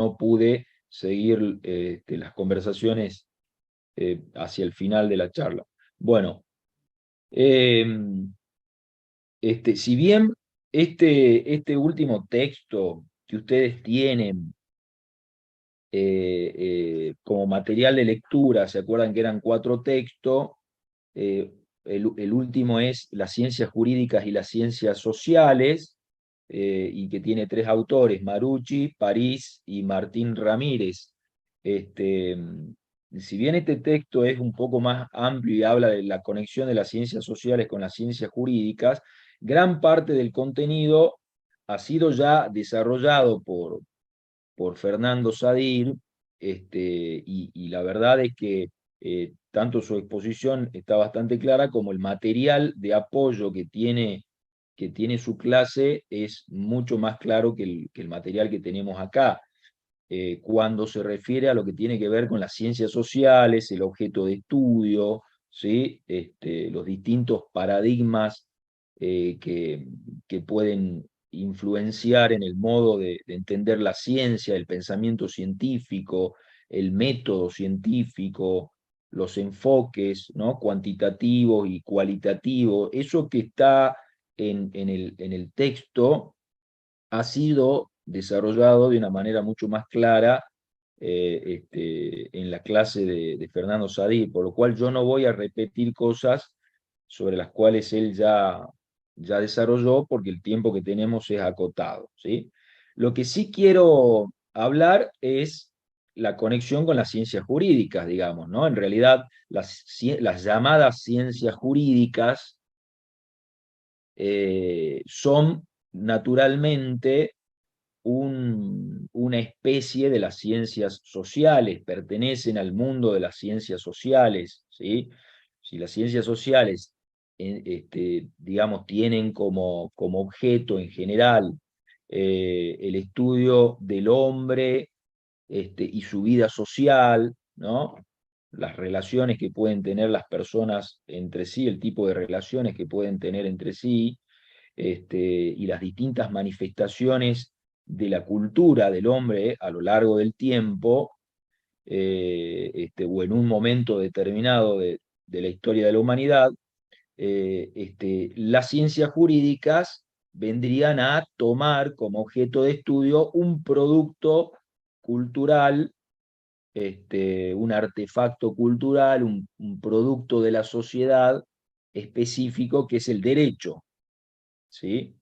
no pude seguir las conversaciones hacia el final de la charla. Bueno, eh, si bien este último texto que ustedes tienen como material de lectura, ¿se acuerdan que eran 4 textos? Eh, el último es Las ciencias jurídicas y las ciencias sociales, y que tiene 3 autores, Marucci, París y Martín Ramírez. Este, si bien este texto es un poco más amplio y habla de la conexión de las ciencias sociales con las ciencias jurídicas, gran parte del contenido ha sido ya desarrollado por Fernando Sadir, y la verdad es que tanto su exposición está bastante clara como el material de apoyo que tiene su clase es mucho más claro que el material que tenemos acá. Cuando se refiere a lo que tiene que ver con las ciencias sociales, el objeto de estudio, ¿sí? Los distintos paradigmas que pueden influenciar en el modo de entender la ciencia, el pensamiento científico, el método científico, los enfoques, ¿no? Cuantitativos y cualitativos. Eso que está en el texto ha sido desarrollado de una manera mucho más clara en la clase de Fernando Sadir, por lo cual yo no voy a repetir cosas sobre las cuales él ya desarrolló, porque el tiempo que tenemos es acotado, ¿sí? Lo que sí quiero hablar es la conexión con las ciencias jurídicas, digamos, ¿no? En realidad, las llamadas ciencias jurídicas son naturalmente una especie de las ciencias sociales, pertenecen al mundo de las ciencias sociales, ¿sí? Si las ciencias sociales, digamos, tienen como objeto en general el estudio del hombre y su vida social, ¿no? Las relaciones que pueden tener las personas entre sí, el tipo de relaciones que pueden tener entre sí, y las distintas manifestaciones de la cultura del hombre a lo largo del tiempo, o en un momento determinado de la historia de la humanidad, las ciencias jurídicas vendrían a tomar como objeto de estudio un producto cultural, un artefacto cultural, un producto de la sociedad específico que es el derecho, ¿sí?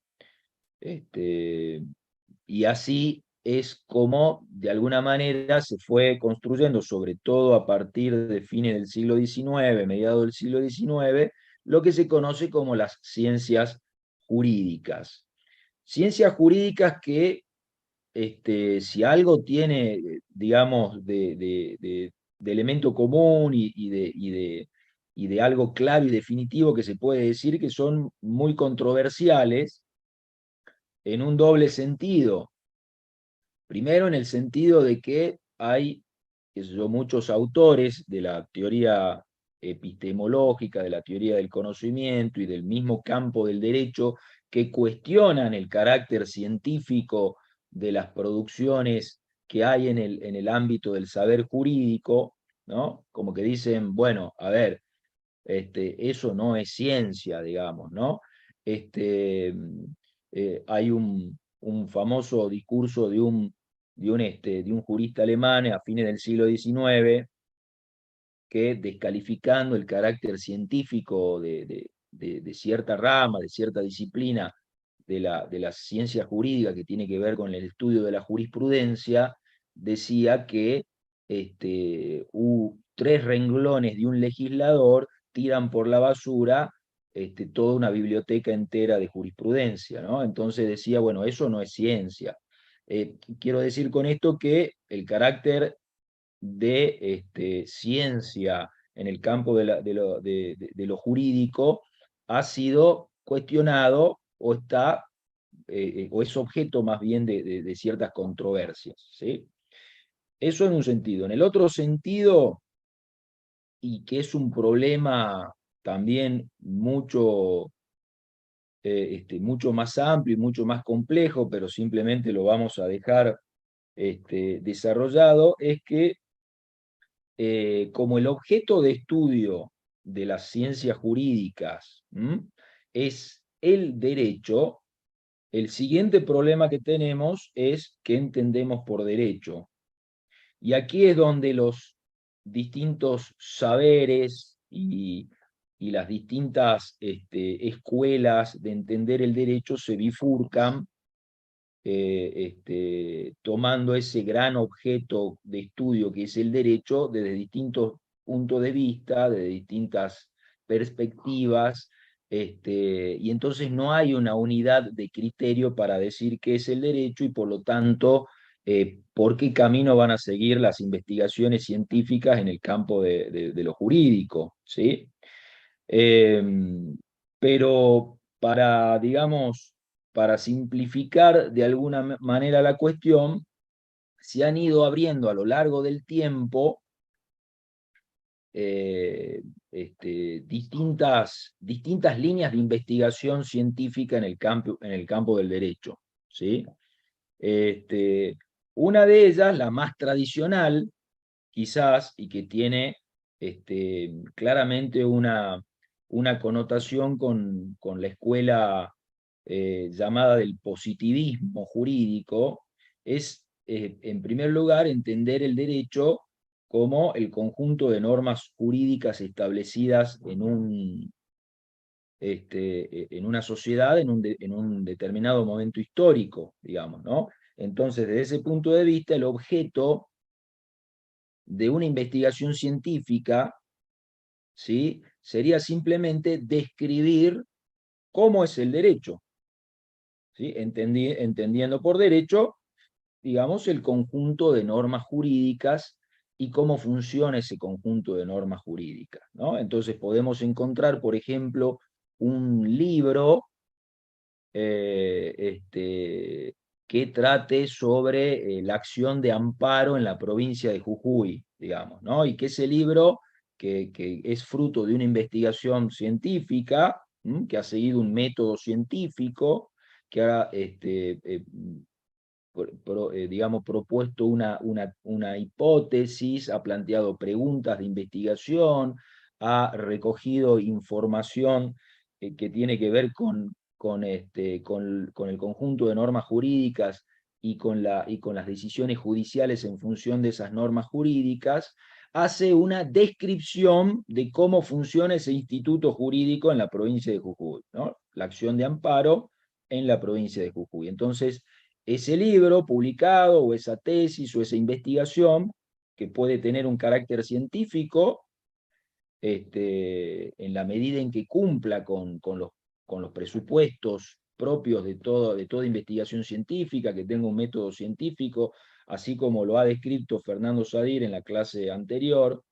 Este, y así es como, de alguna manera, se fue construyendo, sobre todo a partir de fines del siglo XIX, mediados del siglo XIX, lo que se conoce como las ciencias jurídicas. Ciencias jurídicas que, si algo tiene, digamos, de elemento común y de algo claro y definitivo que se puede decir que son muy controversiales en un doble sentido. Primero, en el sentido de que hay, qué sé yo, muchos autores de la teoría epistemológica, de la teoría del conocimiento y del mismo campo del derecho que cuestionan el carácter científico de las producciones que hay en el ámbito del saber jurídico, ¿no? Como que dicen, bueno, a ver, eso no es ciencia, digamos, ¿no? Hay un famoso discurso de un jurista alemán a fines del siglo XIX que, descalificando el carácter científico de cierta rama, de cierta disciplina de la ciencia jurídica que tiene que ver con el estudio de la jurisprudencia, decía que 3 renglones de un legislador tiran por la basura toda una biblioteca entera de jurisprudencia, ¿no? Entonces decía, bueno, eso no es ciencia. Quiero decir con esto que el carácter de ciencia en el campo de lo jurídico ha sido cuestionado o está o es objeto más bien de ciertas controversias, ¿sí? Eso en un sentido. En el otro sentido, y que es un problema también mucho más amplio y mucho más complejo, pero simplemente lo vamos a dejar desarrollado es que como el objeto de estudio de las ciencias jurídicas es el derecho, el siguiente problema que tenemos es qué entendemos por derecho. Y aquí es donde los distintos saberes y las distintas escuelas de entender el derecho se bifurcan, tomando ese gran objeto de estudio que es el derecho desde distintos puntos de vista, de distintas perspectivas, y entonces no hay una unidad de criterio para decir qué es el derecho y por lo tanto por qué camino van a seguir las investigaciones científicas en el campo de lo jurídico, ¿sí? Pero para, digamos, para simplificar de alguna manera la cuestión, se han ido abriendo a lo largo del tiempo distintas líneas de investigación científica en el campo del derecho, ¿sí? Una de ellas, la más tradicional, quizás, y que tiene claramente una connotación con la escuela llamada del positivismo jurídico, es, en primer lugar, entender el derecho como el conjunto de normas jurídicas establecidas en una sociedad en un determinado momento histórico, digamos, ¿no? Entonces, desde ese punto de vista, el objeto de una investigación científica, ¿sí? Sería simplemente describir cómo es el derecho, ¿sí? Entendiendo por derecho, digamos, el conjunto de normas jurídicas y cómo funciona ese conjunto de normas jurídicas, ¿no? Entonces podemos encontrar, por ejemplo, un libro que trate sobre la acción de amparo en la provincia de Jujuy, digamos, ¿no? Y que ese libro, que es fruto de una investigación científica, que ha seguido un método científico, que ha, digamos, propuesto una hipótesis, ha planteado preguntas de investigación, ha recogido información que tiene que ver con el conjunto de normas jurídicas y con las decisiones judiciales en función de esas normas jurídicas, hace una descripción de cómo funciona ese instituto jurídico en la provincia de Jujuy, ¿no? La acción de amparo en la provincia de Jujuy. Entonces, ese libro publicado o esa tesis o esa investigación, que puede tener un carácter científico, en la medida en que cumpla con los presupuestos propios de toda investigación científica, que tenga un método científico, así como lo ha descrito Fernando Sadir en la clase anterior,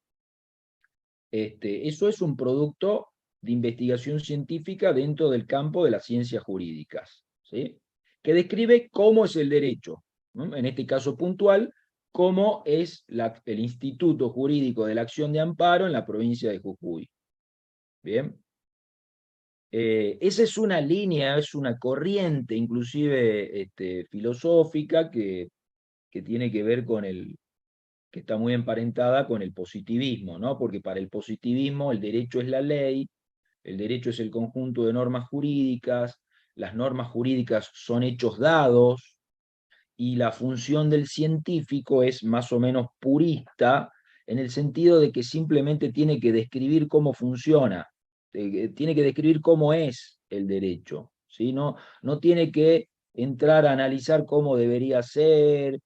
eso es un producto de investigación científica dentro del campo de las ciencias jurídicas, ¿sí? Que describe cómo es el derecho, ¿no? En este caso puntual, cómo es el Instituto Jurídico de la Acción de Amparo en la provincia de Jujuy. Bien. Esa es una línea, es una corriente inclusive filosófica que tiene que ver que está muy emparentada con el positivismo, ¿no? Porque para el positivismo el derecho es la ley, el derecho es el conjunto de normas jurídicas, las normas jurídicas son hechos dados, y la función del científico es más o menos purista, en el sentido de que simplemente tiene que describir cómo funciona, tiene que describir cómo es el derecho, ¿sí? No tiene que entrar a analizar cómo debería ser,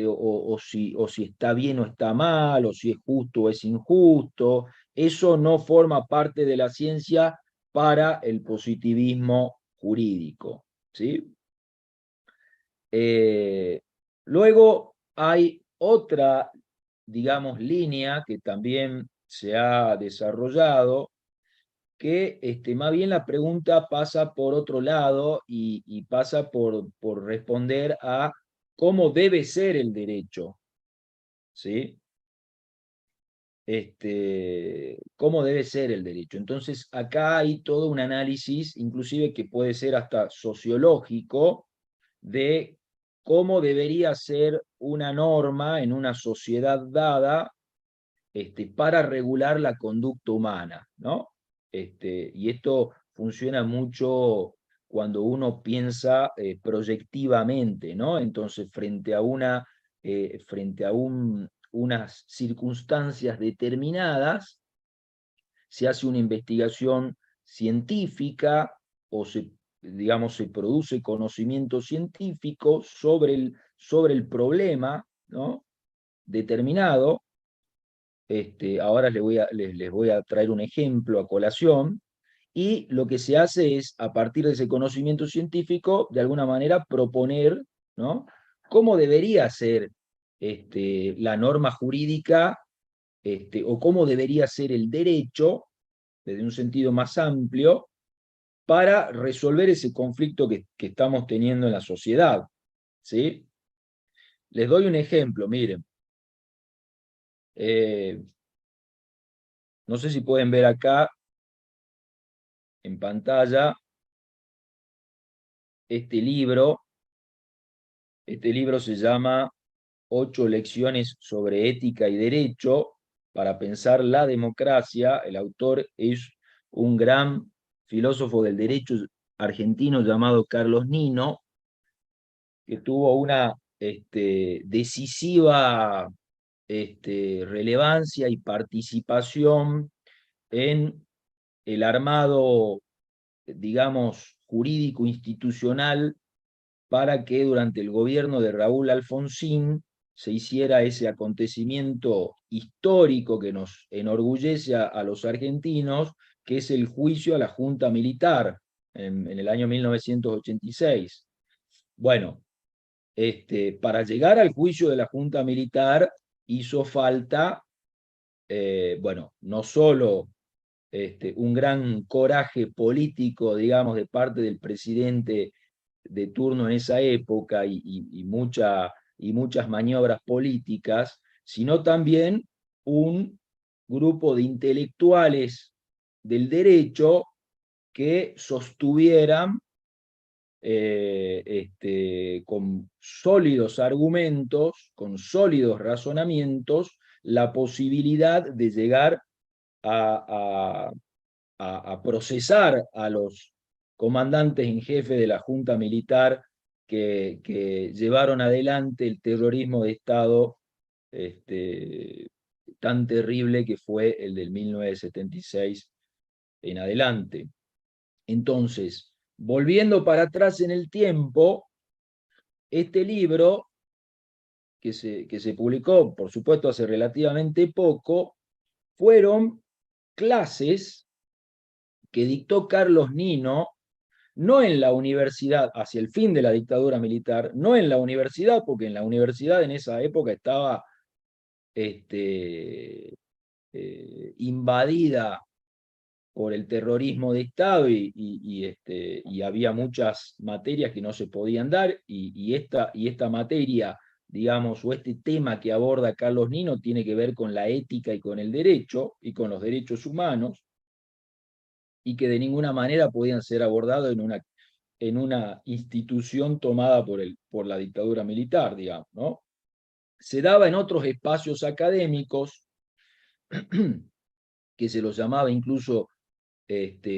o si está bien o está mal, o si es justo o es injusto. Eso no forma parte de la ciencia para el positivismo jurídico, ¿sí? Eh, Luego hay otra, digamos, línea que también se ha desarrollado, que más bien la pregunta pasa por otro lado y pasa por responder a cómo debe ser el derecho, ¿sí? Cómo debe ser el derecho. Entonces, acá hay todo un análisis, inclusive que puede ser hasta sociológico, de cómo debería ser una norma en una sociedad dada para regular la conducta humana, ¿no? Y esto funciona mucho cuando uno piensa proyectivamente, ¿no? Entonces, frente a unas circunstancias determinadas, se hace una investigación científica o digamos, se produce conocimiento científico sobre el problema, ¿no? Determinado. Ahora les voy a traer un ejemplo a colación, y lo que se hace es, a partir de ese conocimiento científico, de alguna manera proponer, ¿no? Cómo debería ser la norma jurídica, o cómo debería ser el derecho, desde un sentido más amplio, para resolver ese conflicto que estamos teniendo en la sociedad, ¿sí? Les doy un ejemplo, miren. No sé si pueden ver acá en pantalla este libro. Este libro se llama 8 lecciones sobre ética y derecho para pensar la democracia. El autor es un gran filósofo del derecho argentino llamado Carlos Nino, que tuvo una decisiva relevancia y participación en el armado, digamos, jurídico institucional para que durante el gobierno de Raúl Alfonsín se hiciera ese acontecimiento histórico que nos enorgullece a los argentinos, que es el juicio a la Junta Militar en el año 1986. Bueno, para llegar al juicio de la Junta Militar hizo falta, bueno, no solo un gran coraje político, digamos, de parte del presidente de turno en esa época y muchas maniobras políticas, sino también un grupo de intelectuales del derecho que sostuvieran con sólidos argumentos, con sólidos razonamientos, la posibilidad de llegar a, a procesar a los comandantes en jefe de la Junta Militar que llevaron adelante el terrorismo de Estado tan terrible que fue el del 1976 en adelante. Entonces, volviendo para atrás en el tiempo, este libro, que se publicó, por supuesto, hace relativamente poco, fueron clases que dictó Carlos Nino, no en la universidad, hacia el fin de la dictadura militar, no en la universidad, porque en la universidad en esa época estaba invadida por el terrorismo de Estado y había muchas materias que no se podían dar, y esta materia, digamos, o este tema que aborda Carlos Nino tiene que ver con la ética y con el derecho y con los derechos humanos, y que de ninguna manera podían ser abordados en una institución tomada por la dictadura militar, digamos, ¿no? Se daba en otros espacios académicos, que se los llamaba incluso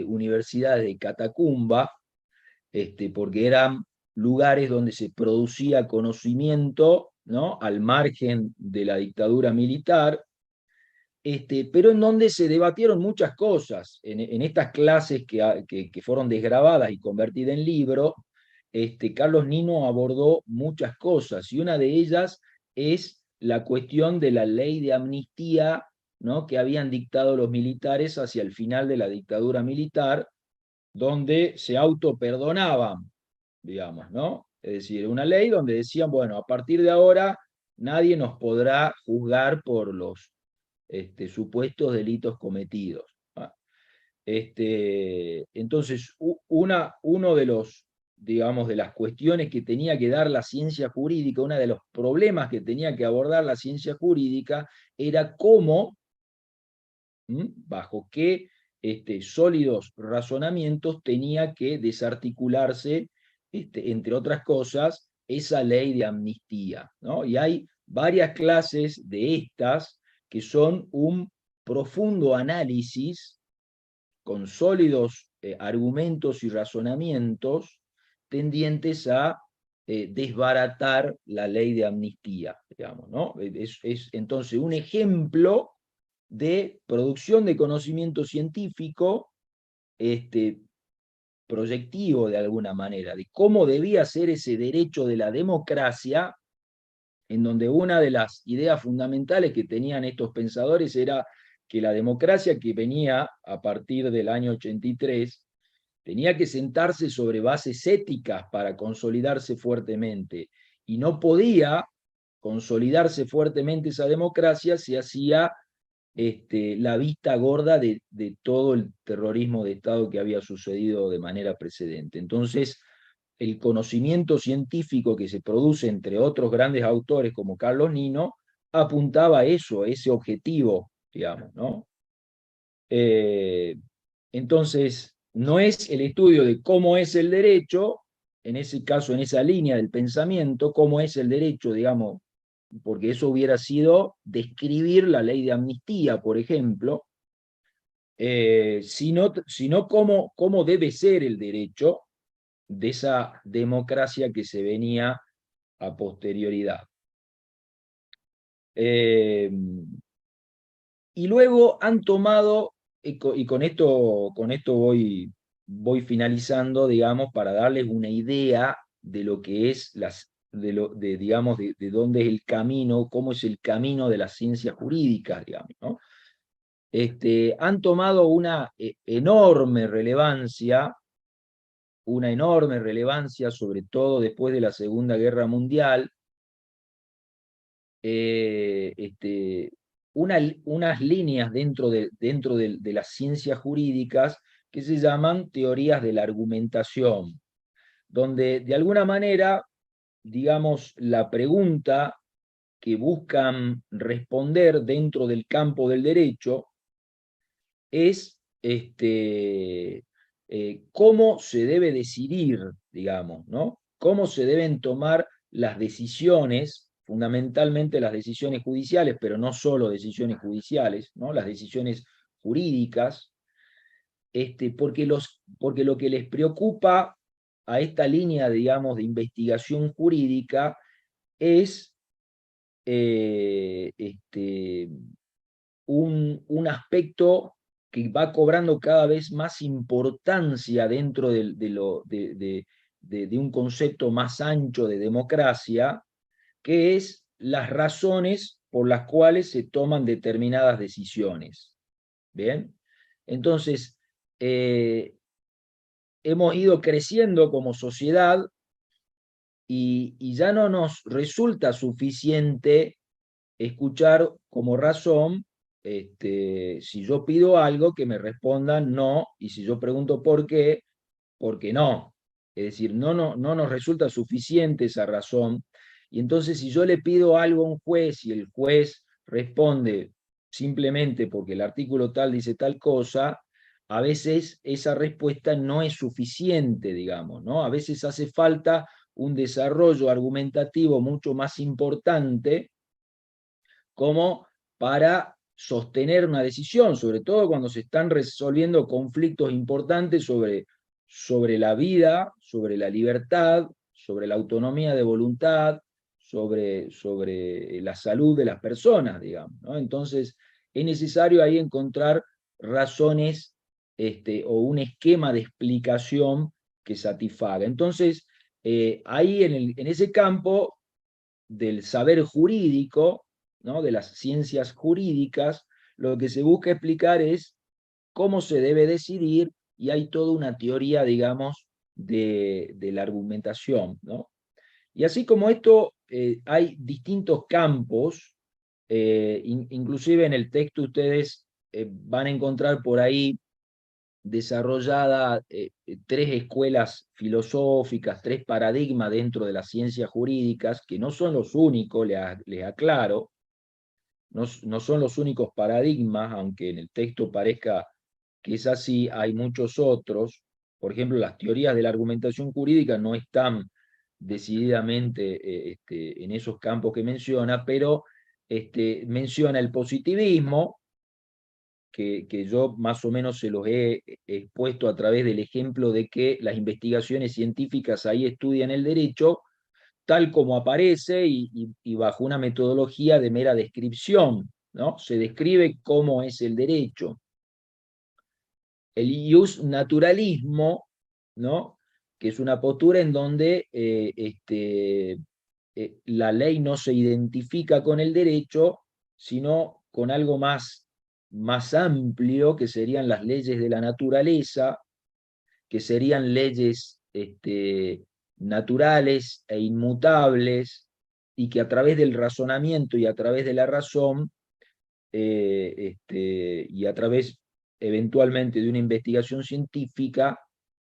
universidades de catacumba, porque eran lugares donde se producía conocimiento, ¿no? Al margen de la dictadura militar, pero en donde se debatieron muchas cosas. En estas clases que fueron desgrabadas y convertidas en libro, Carlos Nino abordó muchas cosas, y una de ellas es la cuestión de la ley de amnistía, ¿no? Que habían dictado los militares hacia el final de la dictadura militar, donde se autoperdonaban, digamos, ¿no? Es decir, una ley donde decían, bueno, a partir de ahora nadie nos podrá juzgar por los supuestos delitos cometidos. Entonces, uno de los, digamos, de las cuestiones que tenía que dar la ciencia jurídica, uno de los problemas que tenía que abordar la ciencia jurídica, era cómo, bajo qué sólidos razonamientos tenía que desarticularse, entre otras cosas, esa ley de amnistía, ¿no? Y hay varias clases de estas que son un profundo análisis con sólidos argumentos y razonamientos tendientes a desbaratar la ley de amnistía, digamos, ¿no? Es entonces un ejemplo de producción de conocimiento científico proyectivo de alguna manera, de cómo debía ser ese derecho de la democracia, en donde una de las ideas fundamentales que tenían estos pensadores era que la democracia que venía a partir del año 83 tenía que sentarse sobre bases éticas para consolidarse fuertemente, y no podía consolidarse fuertemente esa democracia si hacía la vista gorda de todo el terrorismo de Estado que había sucedido de manera precedente. Entonces, el conocimiento científico que se produce entre otros grandes autores como Carlos Nino apuntaba a eso, a ese objetivo, digamos, ¿no? Entonces, no es el estudio de cómo es el derecho, en ese caso, en esa línea del pensamiento, cómo es el derecho, digamos, porque eso hubiera sido describir la ley de amnistía, por ejemplo, sino cómo debe ser el derecho de esa democracia que se venía a posterioridad. Y luego han tomado, y con esto voy finalizando, digamos, para darles una idea de lo que es digamos, de dónde es el camino, cómo es el camino de las ciencias jurídicas, digamos, ¿no? Han tomado una enorme relevancia, sobre todo después de la Segunda Guerra Mundial, unas líneas dentro de las ciencias jurídicas que se llaman teorías de la argumentación, donde de alguna manera, digamos, la pregunta que buscan responder dentro del campo del derecho es cómo se debe decidir, digamos, ¿no? Cómo se deben tomar las decisiones, fundamentalmente las decisiones judiciales, pero no solo decisiones judiciales, ¿no? Las decisiones jurídicas, porque lo que les preocupa a esta línea, digamos, de investigación jurídica es un aspecto que va cobrando cada vez más importancia dentro de un concepto más ancho de democracia, que es las razones por las cuales se toman determinadas decisiones. ¿Bien? Entonces, hemos ido creciendo como sociedad y ya no nos resulta suficiente escuchar como razón, si yo pido algo, que me respondan no, y si yo pregunto por qué no. Es decir, no nos resulta suficiente esa razón, y entonces si yo le pido algo a un juez y el juez responde simplemente porque el artículo tal dice tal cosa, a veces esa respuesta no es suficiente, digamos, ¿no? A veces hace falta un desarrollo argumentativo mucho más importante como para sostener una decisión, sobre todo cuando se están resolviendo conflictos importantes sobre la vida, sobre la libertad, sobre la autonomía de voluntad, sobre la salud de las personas, digamos, ¿no? Entonces, es necesario ahí encontrar razones o un esquema de explicación que satisfaga. Entonces, ahí en ese campo del saber jurídico, ¿no? De las ciencias jurídicas, lo que se busca explicar es cómo se debe decidir, y hay toda una teoría, digamos, de la argumentación, ¿no? Y así como esto, hay distintos campos, inclusive en el texto ustedes van a encontrar por ahí desarrollada tres escuelas filosóficas, tres paradigmas dentro de las ciencias jurídicas, que no son los únicos, les aclaro, no son los únicos paradigmas, aunque en el texto parezca que es así, hay muchos otros. Por ejemplo, las teorías de la argumentación jurídica no están decididamente en esos campos que menciona, pero menciona el positivismo, que yo más o menos se los he expuesto a través del ejemplo de que las investigaciones científicas ahí estudian el derecho tal como aparece y bajo una metodología de mera descripción, ¿no? Se describe cómo es el derecho. El ius naturalismo, ¿no? Que es una postura en donde la ley no se identifica con el derecho, sino con algo más amplio, que serían las leyes de la naturaleza, que serían leyes naturales e inmutables, y que a través del razonamiento y a través de la razón, y a través eventualmente de una investigación científica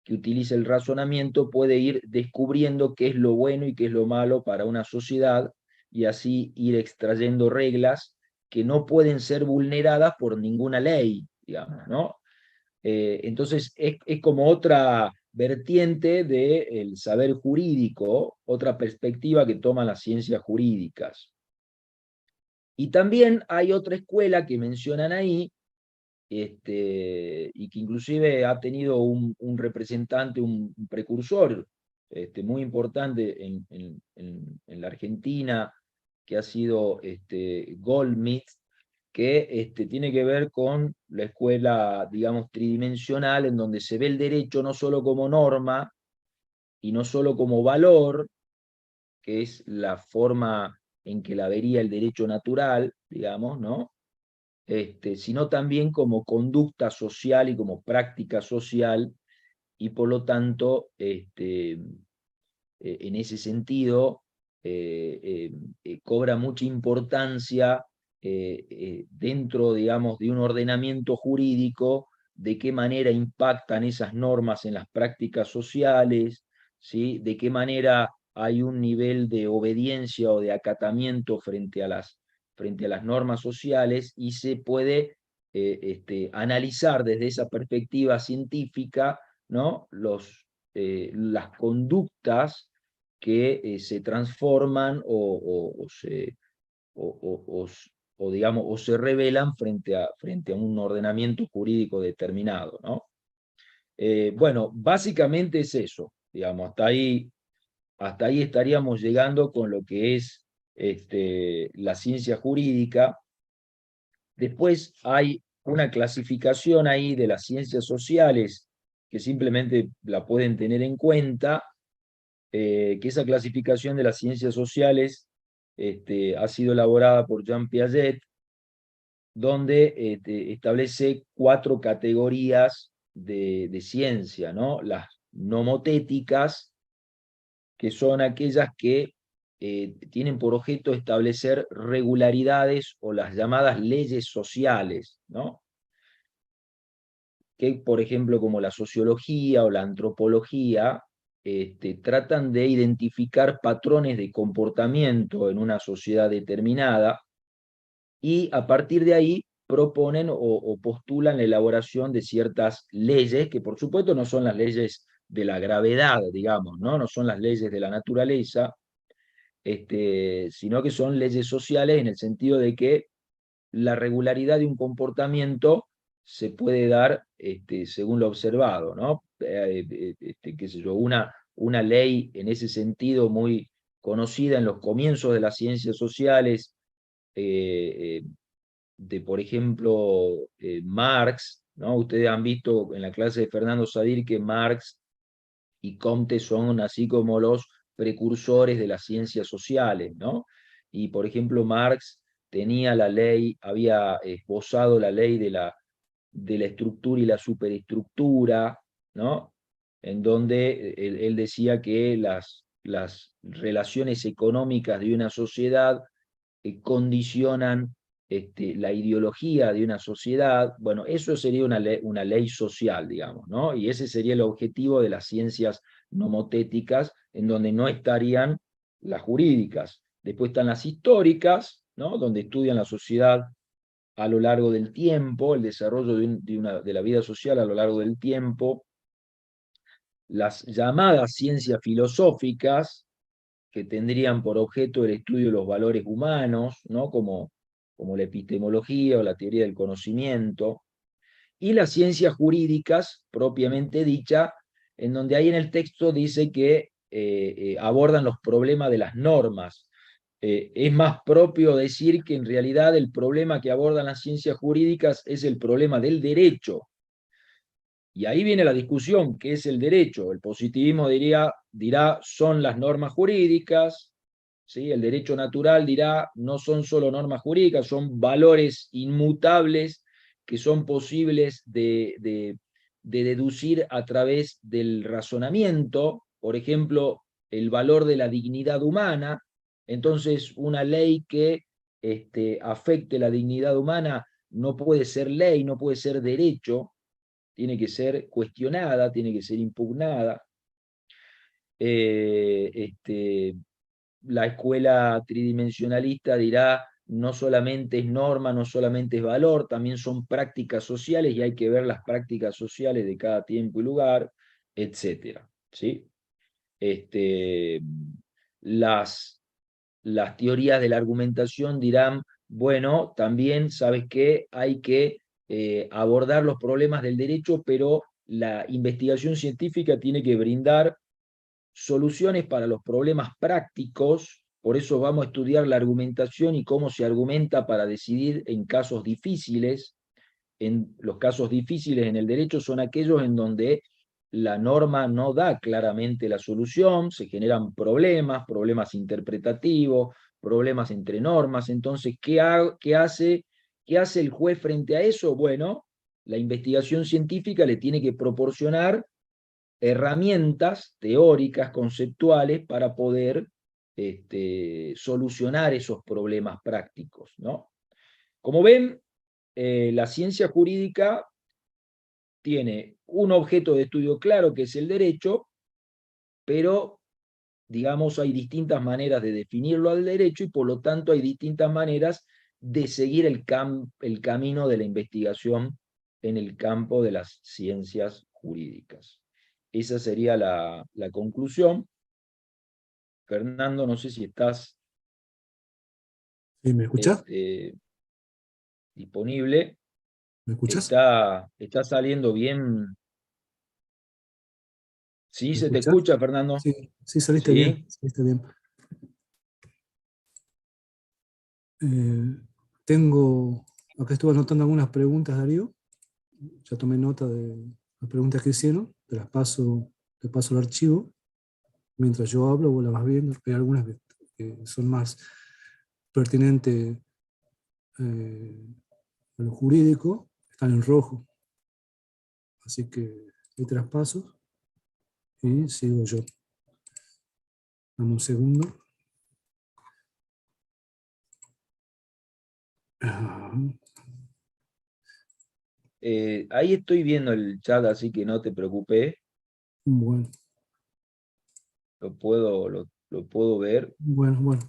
que utilice el razonamiento, puede ir descubriendo qué es lo bueno y qué es lo malo para una sociedad, y así ir extrayendo reglas que no pueden ser vulneradas por ninguna ley, digamos, ¿no? Entonces es como otra vertiente del saber jurídico, otra perspectiva que toman las ciencias jurídicas. Y también hay otra escuela que mencionan ahí, y que inclusive ha tenido un representante, un precursor muy importante en la Argentina, que ha sido Goldsmith, que tiene que ver con la escuela, digamos, tridimensional, en donde se ve el derecho no solo como norma y no solo como valor, que es la forma en que la vería el derecho natural, digamos, ¿no? Sino también como conducta social y como práctica social, y por lo tanto, en ese sentido, cobra mucha importancia dentro, digamos, de un ordenamiento jurídico, de qué manera impactan esas normas en las prácticas sociales, ¿sí? De qué manera hay un nivel de obediencia o de acatamiento frente a las normas sociales, y se puede analizar desde esa perspectiva científica, ¿no? Las conductas que se transforman digamos, o se revelan frente a un ordenamiento jurídico determinado, ¿no? Bueno, básicamente es eso, digamos, hasta ahí estaríamos llegando con lo que es la ciencia jurídica. Después hay una clasificación ahí de las ciencias sociales que simplemente la pueden tener en cuenta, que esa clasificación de las ciencias sociales ha sido elaborada por Jean Piaget, donde establece 4 categorías de ciencia, ¿no? Las nomotéticas, que son aquellas que tienen por objeto establecer regularidades o las llamadas leyes sociales, ¿no? Que, por ejemplo, como la sociología o la antropología, tratan de identificar patrones de comportamiento en una sociedad determinada, y a partir de ahí proponen o postulan la elaboración de ciertas leyes, que por supuesto no son las leyes de la gravedad, digamos, ¿no? No son las leyes de la naturaleza, sino que son leyes sociales, en el sentido de que la regularidad de un comportamiento se puede dar según lo observado, ¿no? Qué sé yo, una ley en ese sentido muy conocida en los comienzos de las ciencias sociales, eh, de, por ejemplo, Marx, ¿no? Ustedes han visto en la clase de Fernando Sadir que Marx y Comte son así como los precursores de las ciencias sociales, ¿no? Y, por ejemplo, Marx tenía la ley, había esbozado la ley de la estructura y la superestructura, ¿no? En donde él decía que las relaciones económicas de una sociedad condicionan la ideología de una sociedad. Bueno, eso sería una ley social, digamos, ¿no? Y ese sería el objetivo de las ciencias nomotéticas, en donde no estarían las jurídicas. Después están las históricas, ¿no? Donde estudian la sociedad a lo largo del tiempo, el desarrollo de la vida social a lo largo del tiempo. Las llamadas ciencias filosóficas, que tendrían por objeto el estudio de los valores humanos, ¿no? como la epistemología o la teoría del conocimiento, y las ciencias jurídicas, propiamente dicha, en donde ahí en el texto dice que abordan los problemas de las normas. Es más propio decir que en realidad el problema que abordan las ciencias jurídicas es el problema del derecho. Y ahí viene la discusión, ¿qué es el derecho? El positivismo dirá son las normas jurídicas, ¿sí? El derecho natural dirá no son solo normas jurídicas, son valores inmutables que son posibles de deducir a través del razonamiento, por ejemplo, el valor de la dignidad humana. Entonces, una ley que afecte la dignidad humana no puede ser ley, no puede ser derecho, tiene que ser cuestionada, tiene que ser impugnada. La escuela tridimensionalista dirá no solamente es norma, no solamente es valor, también son prácticas sociales y hay que ver las prácticas sociales de cada tiempo y lugar, etc. ¿Sí? Las, las teorías de la argumentación dirán, bueno, también, ¿sabes qué? Hay que abordar los problemas del derecho, pero la investigación científica tiene que brindar soluciones para los problemas prácticos, por eso vamos a estudiar la argumentación y cómo se argumenta para decidir en casos difíciles. En los casos difíciles en el derecho son aquellos en donde la norma no da claramente la solución, se generan problemas interpretativos, problemas entre normas. Entonces, ¿qué hace el juez frente a eso? Bueno, la investigación científica le tiene que proporcionar herramientas teóricas, conceptuales, para poder solucionar esos problemas prácticos, ¿no? Como ven, la ciencia jurídica tiene un objeto de estudio claro, que es el derecho, pero, digamos, hay distintas maneras de definirlo al derecho y por lo tanto hay distintas maneras de seguir el camino de la investigación en el campo de las ciencias jurídicas. Esa sería la conclusión. Fernando, no sé si estás ¿Sí, me escuchás? Disponible. ¿Me escuchás? Está saliendo bien. ¿Sí ¿Me se te escuchás? escucha, Fernando? Sí, sí, saliste bien, ¿Sí? saliste bien. Tengo, acá estuve anotando algunas preguntas, Darío. Ya tomé nota de las preguntas que hicieron, te paso el archivo. Mientras yo hablo, vos las vas viendo. Hay algunas que son más pertinentes a lo jurídico, están en rojo. Así que hay traspasos y sigo yo. Dame un segundo. Ahí estoy viendo el chat, así que no te preocupes. Bueno, Lo puedo ver. bueno.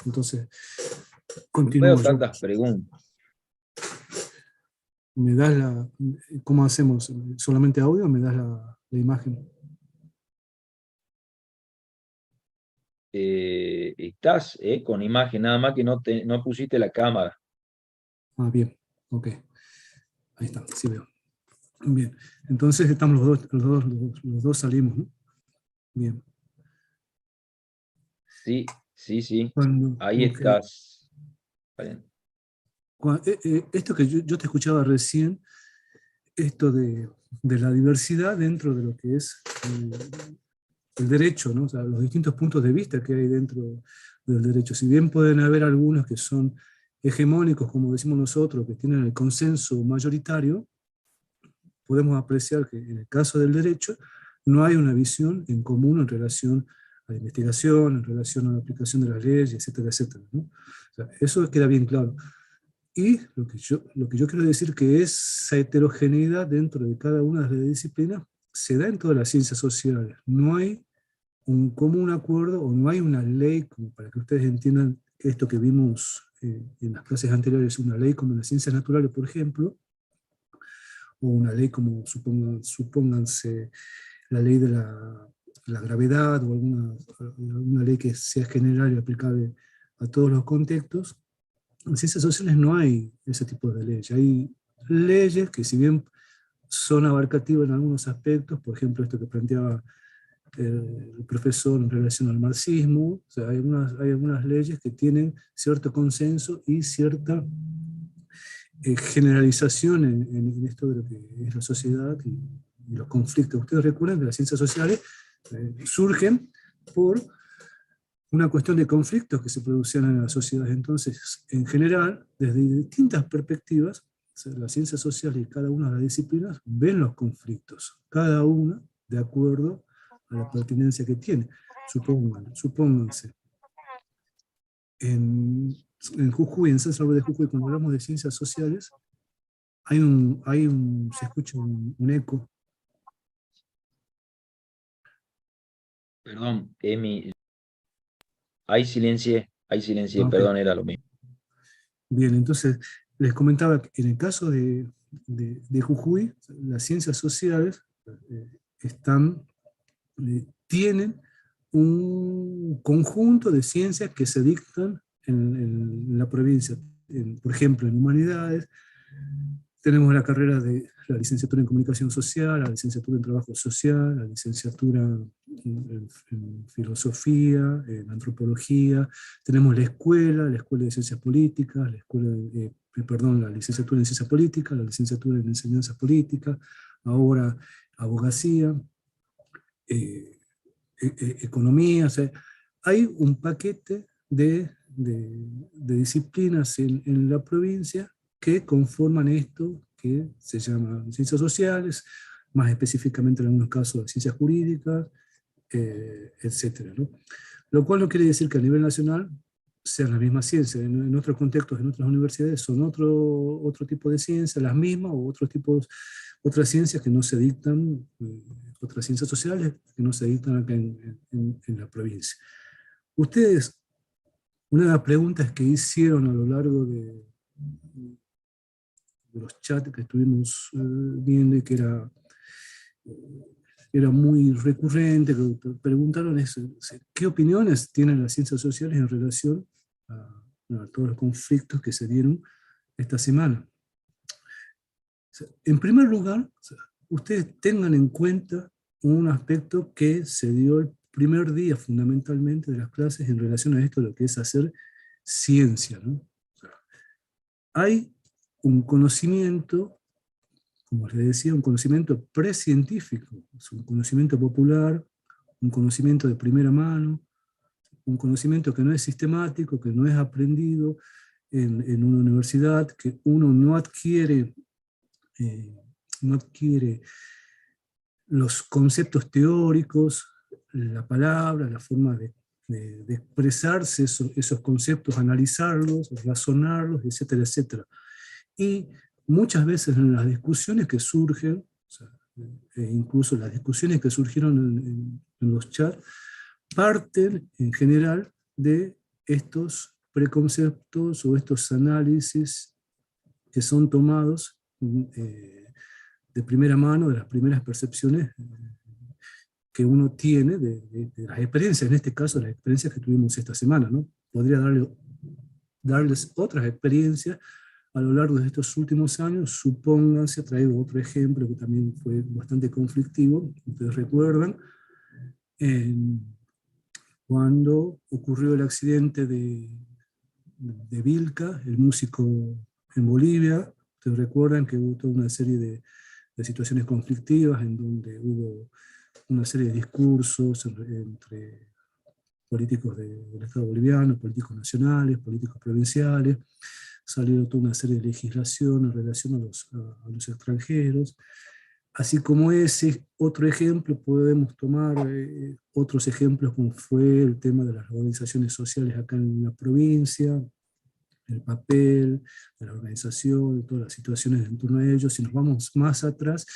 Entonces, No veo continúo yo. tantas preguntas. ¿Me das cómo hacemos? ¿Solamente audio o me das la imagen? Estás con imagen, nada más que no pusiste la cámara. Ah, bien, ok. Ahí está, sí veo. Bien, entonces estamos los dos salimos, ¿no? Bien. Sí, sí, sí. Ahí Ok. estás. Bien. Esto que yo te escuchaba recién, esto de la diversidad dentro de lo que es el derecho, ¿no? O sea, los distintos puntos de vista que hay dentro del derecho. Si bien pueden haber algunos que son hegemónicos, como decimos nosotros, que tienen el consenso mayoritario, podemos apreciar que en el caso del derecho no hay una visión en común en relación a la investigación, en relación a la aplicación de las leyes, etcétera, etcétera, ¿no? O sea, eso queda bien claro. Y lo que yo quiero decir que esa heterogeneidad dentro de cada una de las disciplinas se da en todas las ciencias sociales. No hay un común acuerdo o no hay una ley, como para que ustedes entiendan esto que vimos en las clases anteriores, una ley como en las ciencias naturales, por ejemplo, o una ley como supónganse la ley de la gravedad o alguna ley que sea general y aplicable a todos los contextos. En ciencias sociales no hay ese tipo de leyes. Hay leyes que, si bien son abarcativas en algunos aspectos, por ejemplo, esto que planteaba el profesor en relación al marxismo, o sea, hay algunas leyes que tienen cierto consenso y cierta generalización en esto de lo que es la sociedad y los conflictos. Ustedes recuerdan que las ciencias sociales surgen por una cuestión de conflictos que se producían en las sociedades. Entonces, en general, desde distintas perspectivas, o sea, las ciencias sociales y cada una de las disciplinas ven los conflictos, cada una de acuerdo a la pertinencia que tiene. Supónganse, en Jujuy, en San Salvador de Jujuy, cuando hablamos de ciencias sociales, se escucha un eco. Perdón, Emi, hay silencio, Ok. perdón, era lo mismo. Bien, entonces les comentaba que en el caso de Jujuy, las ciencias sociales tienen un conjunto de ciencias que se dictan en la provincia. Por ejemplo, en humanidades tenemos la carrera de la licenciatura en comunicación social, la licenciatura en trabajo social, la licenciatura en filosofía, en antropología. Tenemos la escuela de ciencias políticas, la licenciatura en ciencias políticas, la licenciatura en enseñanza política, ahora abogacía, economía. O sea, hay un paquete de disciplinas en la provincia que conforman esto que se llama ciencias sociales, más específicamente en algunos casos ciencias jurídicas, etcétera, ¿no? Lo cual no quiere decir que a nivel nacional sean las mismas ciencias. En otros contextos, en otras universidades, son otro tipo de ciencias, las mismas o otras ciencias que no se dictan, otras ciencias sociales que no se dictan acá en la provincia. Ustedes, una de las preguntas que hicieron a lo largo de los chats que estuvimos viendo y que era muy recurrente, que preguntaron es, ¿qué opiniones tienen las ciencias sociales en relación a todos los conflictos que se dieron esta semana? O sea, en primer lugar, o sea, ustedes tengan en cuenta un aspecto que se dio el primer día fundamentalmente de las clases en relación a esto, lo que es hacer ciencia, ¿no? O sea, hay un conocimiento, como les decía, un conocimiento precientífico, es un conocimiento popular, un conocimiento de primera mano, un conocimiento que no es sistemático, que no es aprendido en una universidad, que uno no adquiere los conceptos teóricos, la palabra, la forma de expresarse esos conceptos, analizarlos, razonarlos, etcétera, etcétera. Y muchas veces en las discusiones que surgen, o sea, incluso las discusiones que surgieron en los chats, parten en general de estos preconceptos o estos análisis que son tomados de primera mano, de las primeras percepciones que uno tiene de las experiencias, en este caso las experiencias que tuvimos esta semana, ¿no? Podría darles otras experiencias a lo largo de estos últimos años. Supónganse, traigo otro ejemplo que también fue bastante conflictivo, ustedes recuerdan, cuando ocurrió el accidente de Vilca, el músico en Bolivia. Ustedes recuerdan que hubo toda una serie de situaciones conflictivas en donde hubo una serie de discursos entre políticos del Estado boliviano, políticos nacionales, políticos provinciales. Salió toda una serie de legislación en relación a los extranjeros. Así como ese otro ejemplo, podemos tomar otros ejemplos como fue el tema de las organizaciones sociales acá en la provincia, el papel de la organización, todas las situaciones en torno a ellos. Si nos vamos más atrás,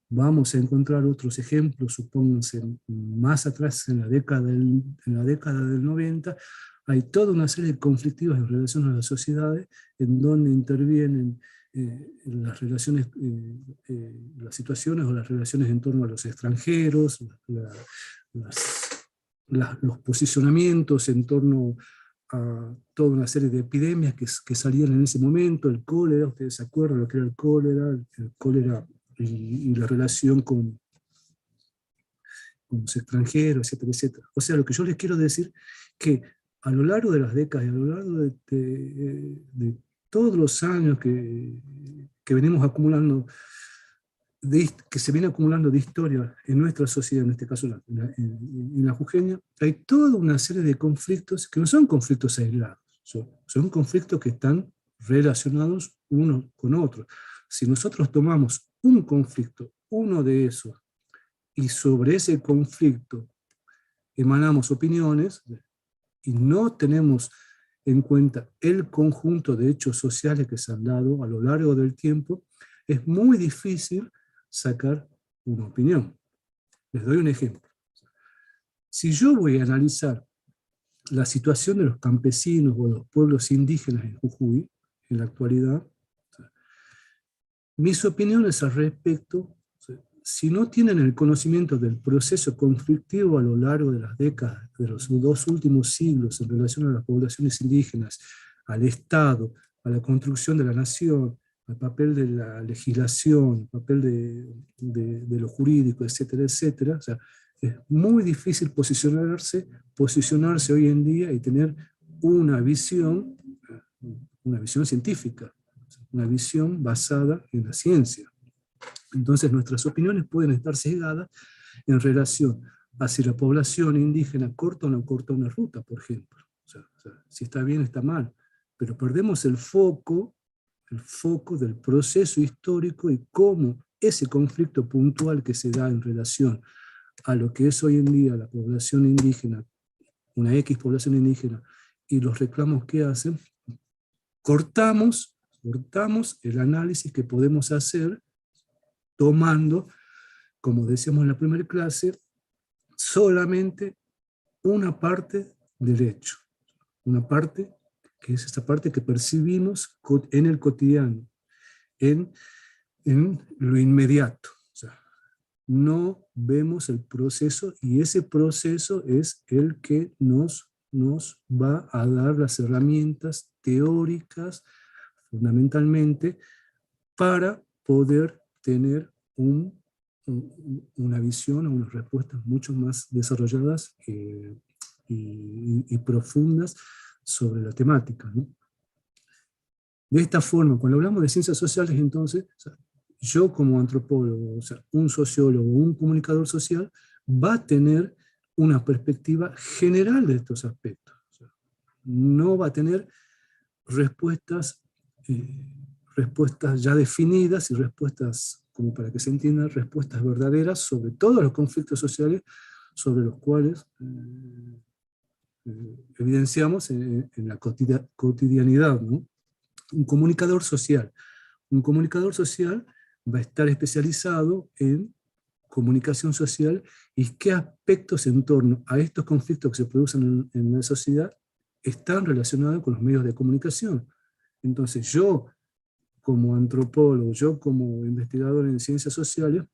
vamos a encontrar otros ejemplos, supónganse más atrás en la década del 90, hay toda una serie de conflictivas en relación a las sociedades en donde intervienen las relaciones, las situaciones o las relaciones en torno a los extranjeros, los posicionamientos en torno a toda una serie de epidemias que salían en ese momento, el cólera, ustedes se acuerdan lo que era el cólera y la relación con los extranjeros, etcétera, etcétera. O sea, lo que yo les quiero decir que a lo largo de las décadas y a lo largo de todos los años que venimos acumulando, que se viene acumulando de historia en nuestra sociedad, en este caso en la jujeña, hay toda una serie de conflictos que no son conflictos aislados, son conflictos que están relacionados unos con otros. Si nosotros tomamos un conflicto, uno de esos, y sobre ese conflicto emanamos opiniones y no tenemos en cuenta el conjunto de hechos sociales que se han dado a lo largo del tiempo, es muy difícil sacar una opinión. Les doy un ejemplo. Si yo voy a analizar la situación de los campesinos o los pueblos indígenas en Jujuy, en la actualidad, mis opiniones al respecto, si no tienen el conocimiento del proceso conflictivo a lo largo de las décadas, de los 2 últimos siglos, en relación a las poblaciones indígenas, al Estado, a la construcción de la nación, al papel de la legislación, al papel de lo jurídico, etcétera, etcétera, o sea, es muy difícil posicionarse hoy en día y tener una visión científica, una visión basada en la ciencia. Entonces nuestras opiniones pueden estar sesgadas en relación a si la población indígena corta o no corta una ruta, por ejemplo. O sea, si está bien o está mal. Pero perdemos el foco del proceso histórico y cómo ese conflicto puntual que se da en relación a lo que es hoy en día la población indígena, una X población indígena, y los reclamos que hacen, cortamos el análisis que podemos hacer tomando, como decíamos en la primera clase, solamente una parte del hecho, una parte que es esta parte que percibimos en el cotidiano, en lo inmediato. O sea, no vemos el proceso y ese proceso es el que nos va a dar las herramientas teóricas, fundamentalmente, para poder tener una visión o unas respuestas mucho más desarrolladas y profundas sobre la temática, ¿no? De esta forma, cuando hablamos de ciencias sociales, entonces, o sea, yo como antropólogo, o sea, un sociólogo, un comunicador social, va a tener una perspectiva general de estos aspectos. O sea, no va a tener respuestas ya definidas y respuestas, como para que se entienda, respuestas verdaderas sobre todos los conflictos sociales sobre los cuales evidenciamos en la cotidianidad, ¿no? Un comunicador social va a estar especializado en comunicación social y qué aspectos en torno a estos conflictos que se producen en la sociedad están relacionados con los medios de comunicación. Entonces yo, como antropólogo, yo como investigador en ciencias sociales,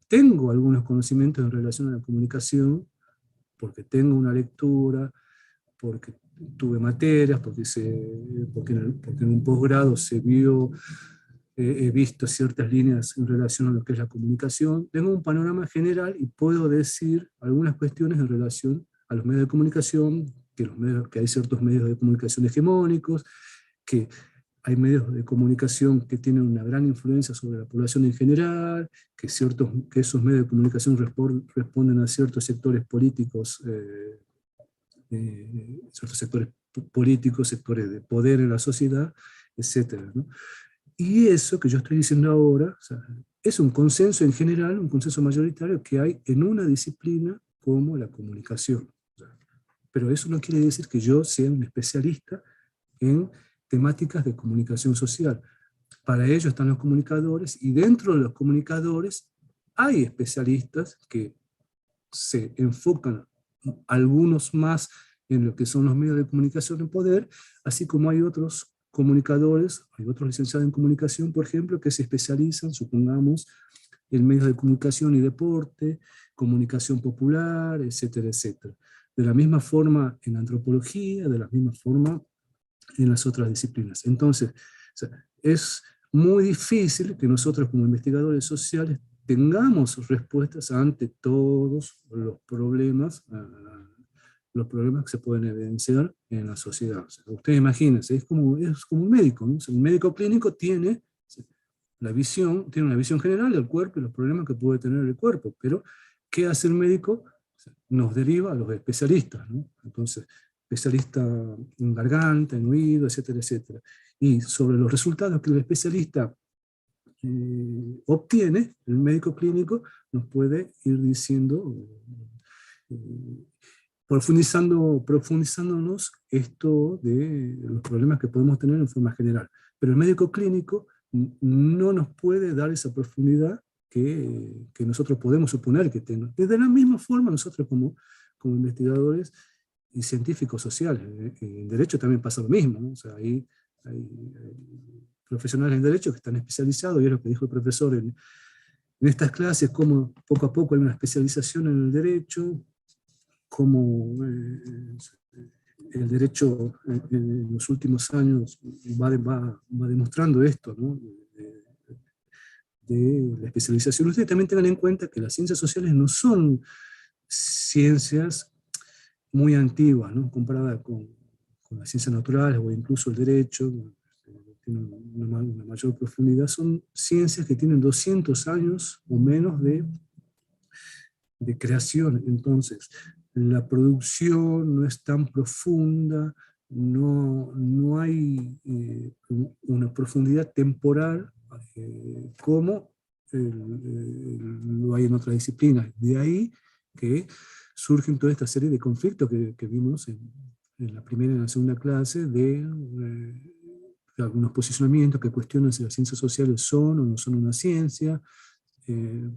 tengo algunos conocimientos en relación a la comunicación, porque tengo una lectura, porque tuve materias, porque en un posgrado he visto ciertas líneas en relación a lo que es la comunicación. Tengo un panorama general y puedo decir algunas cuestiones en relación a los medios de comunicación, que hay ciertos medios de comunicación hegemónicos, que hay medios de comunicación que tienen una gran influencia sobre la población en general, que esos medios de comunicación responden a ciertos sectores políticos, sectores de poder en la sociedad, etc., ¿no? Y eso que yo estoy diciendo ahora, o sea, es un consenso en general, un consenso mayoritario que hay en una disciplina como la comunicación. O sea, pero eso no quiere decir que yo sea un especialista en temáticas de comunicación social. Para ello están los comunicadores, y dentro de los comunicadores hay especialistas que se enfocan, algunos más en lo que son los medios de comunicación en poder, así como hay otros comunicadores, hay otros licenciados en comunicación, por ejemplo, que se especializan, supongamos, en medios de comunicación y deporte, comunicación popular, etcétera, etcétera. De la misma forma en antropología, de la misma forma en las otras disciplinas. Entonces, o sea, es muy difícil que nosotros como investigadores sociales tengamos respuestas ante todos los problemas que se pueden evidenciar en la sociedad. O sea, ustedes imagínense, es como un médico, ¿no? O sea, un médico clínico tiene tiene una visión general del cuerpo y los problemas que puede tener el cuerpo, pero ¿qué hace el médico? Nos deriva a los especialistas, ¿no? Entonces, especialista en garganta, en oído, etcétera, etcétera. Y sobre los resultados que el especialista obtiene, el médico clínico nos puede ir diciendo, profundizándonos esto de los problemas que podemos tener en forma general. Pero el médico clínico no nos puede dar esa profundidad que nosotros podemos suponer que tenga. De la misma forma nosotros como investigadores y científicos sociales, en derecho también pasa lo mismo, ¿no? O sea, hay profesionales en derecho que están especializados, y es lo que dijo el profesor en estas clases, cómo poco a poco hay una especialización en el derecho, cómo el derecho en los últimos años va demostrando esto, ¿no? De la especialización. Ustedes también tengan en cuenta que las ciencias sociales no son ciencias muy antiguas, ¿no? Comparadas con las ciencias naturales o incluso el derecho, tiene una mayor profundidad. Son ciencias que tienen 200 años o menos de creación. Entonces, la producción no es tan profunda, no hay una profundidad temporal como lo hay en otras disciplinas. De ahí que surgen toda esta serie de conflictos que vimos en la primera y en la segunda clase, de algunos posicionamientos que cuestionan si las ciencias sociales son o no son una ciencia,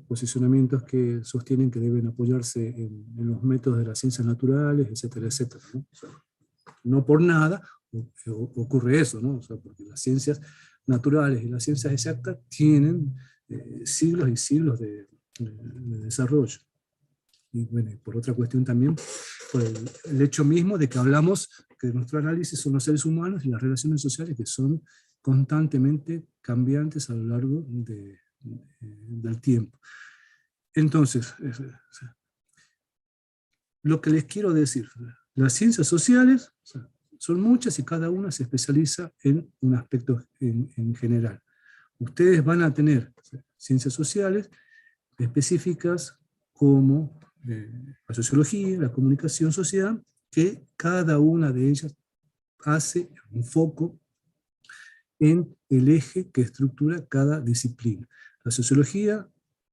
posicionamientos que sostienen que deben apoyarse en los métodos de las ciencias naturales, etcétera, etcétera, ¿no? O sea, no por nada ocurre eso, ¿no? O sea, porque las ciencias naturales y las ciencias exactas tienen siglos y siglos de desarrollo. Y bueno, por otra cuestión también, por el hecho mismo de que hablamos que nuestro análisis son los seres humanos y las relaciones sociales que son constantemente cambiantes a lo largo del tiempo. Entonces, lo que les quiero decir, las ciencias sociales son muchas y cada una se especializa en un aspecto en general. Ustedes van a tener ciencias sociales específicas como la sociología, la comunicación social, que cada una de ellas hace un foco en el eje que estructura cada disciplina. La sociología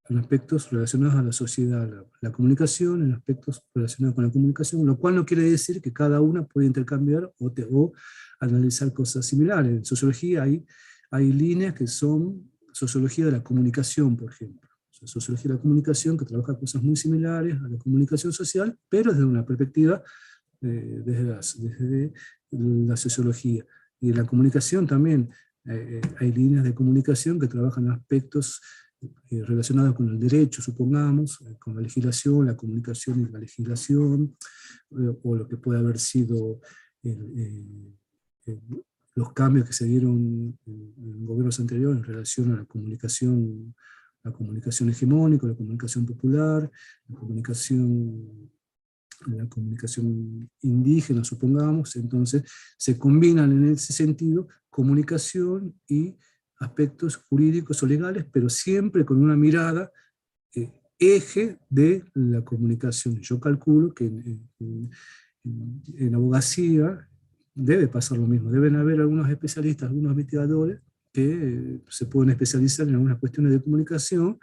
en aspectos relacionados a la sociedad, la comunicación en aspectos relacionados con la comunicación, lo cual no quiere decir que cada una puede intercambiar o analizar cosas similares. En sociología hay líneas que son sociología de la comunicación, por ejemplo. Sociología de la comunicación que trabaja cosas muy similares a la comunicación social, pero desde una perspectiva desde la sociología. Y en la comunicación también hay líneas de comunicación que trabajan aspectos relacionados con el derecho, supongamos, con la legislación, la comunicación y la legislación, o lo que puede haber sido los cambios que se dieron en gobiernos anteriores en relación a la comunicación hegemónica, la comunicación popular, la comunicación indígena, supongamos. Entonces se combinan en ese sentido comunicación y aspectos jurídicos o legales, pero siempre con una mirada eje de la comunicación. Yo calculo que en abogacía debe pasar lo mismo. Deben haber algunos especialistas, algunos investigadores que se pueden especializar en algunas cuestiones de comunicación,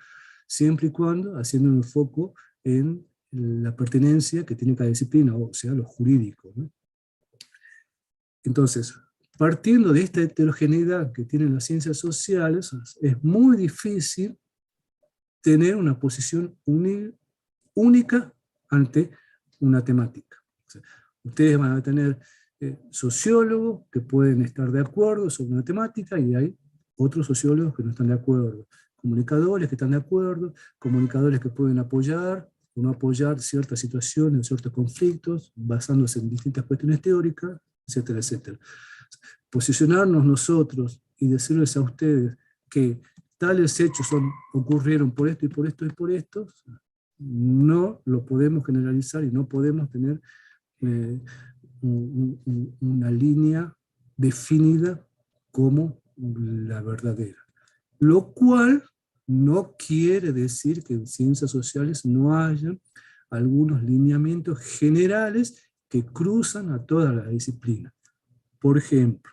siempre y cuando haciendo un foco en la pertenencia que tiene cada disciplina, o sea, lo jurídico, ¿no? Entonces, partiendo de esta heterogeneidad que tienen las ciencias sociales, es muy difícil tener una posición única ante una temática. O sea, ustedes van a tener sociólogos que pueden estar de acuerdo sobre una temática y hay otros sociólogos que no están de acuerdo, comunicadores que están de acuerdo, comunicadores que pueden apoyar o no apoyar ciertas situaciones, ciertos conflictos, basándose en distintas cuestiones teóricas, etcétera, etcétera. Posicionarnos nosotros y decirles a ustedes que tales hechos ocurrieron por esto y por esto y por esto, no lo podemos generalizar y no podemos tener una línea definida como la verdadera. Lo cual no quiere decir que en ciencias sociales no haya algunos lineamientos generales que cruzan a toda la disciplina. Por ejemplo,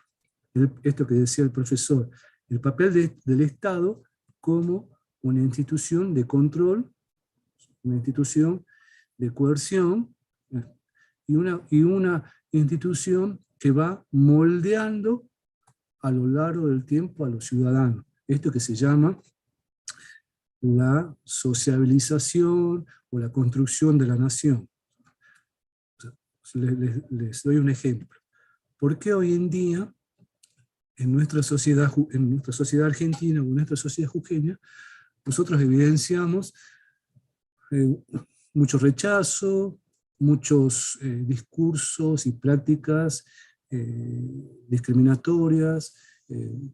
esto que decía el profesor, el papel del Estado como una institución de control, una institución de coerción, y una institución que va moldeando a lo largo del tiempo a los ciudadanos. Esto que se llama la sociabilización o la construcción de la nación. Les doy un ejemplo. ¿Por qué hoy en día en nuestra sociedad argentina o en nuestra sociedad jujeña nosotros evidenciamos mucho rechazo, muchos discursos y prácticas discriminatorias,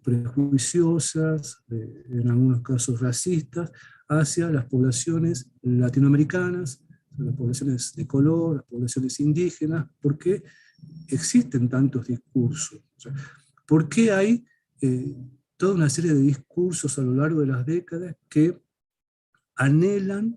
prejuiciosas, en algunos casos racistas, hacia las poblaciones latinoamericanas, las poblaciones de color, las poblaciones indígenas? ¿Por qué existen tantos discursos? O sea, ¿por qué hay toda una serie de discursos a lo largo de las décadas que anhelan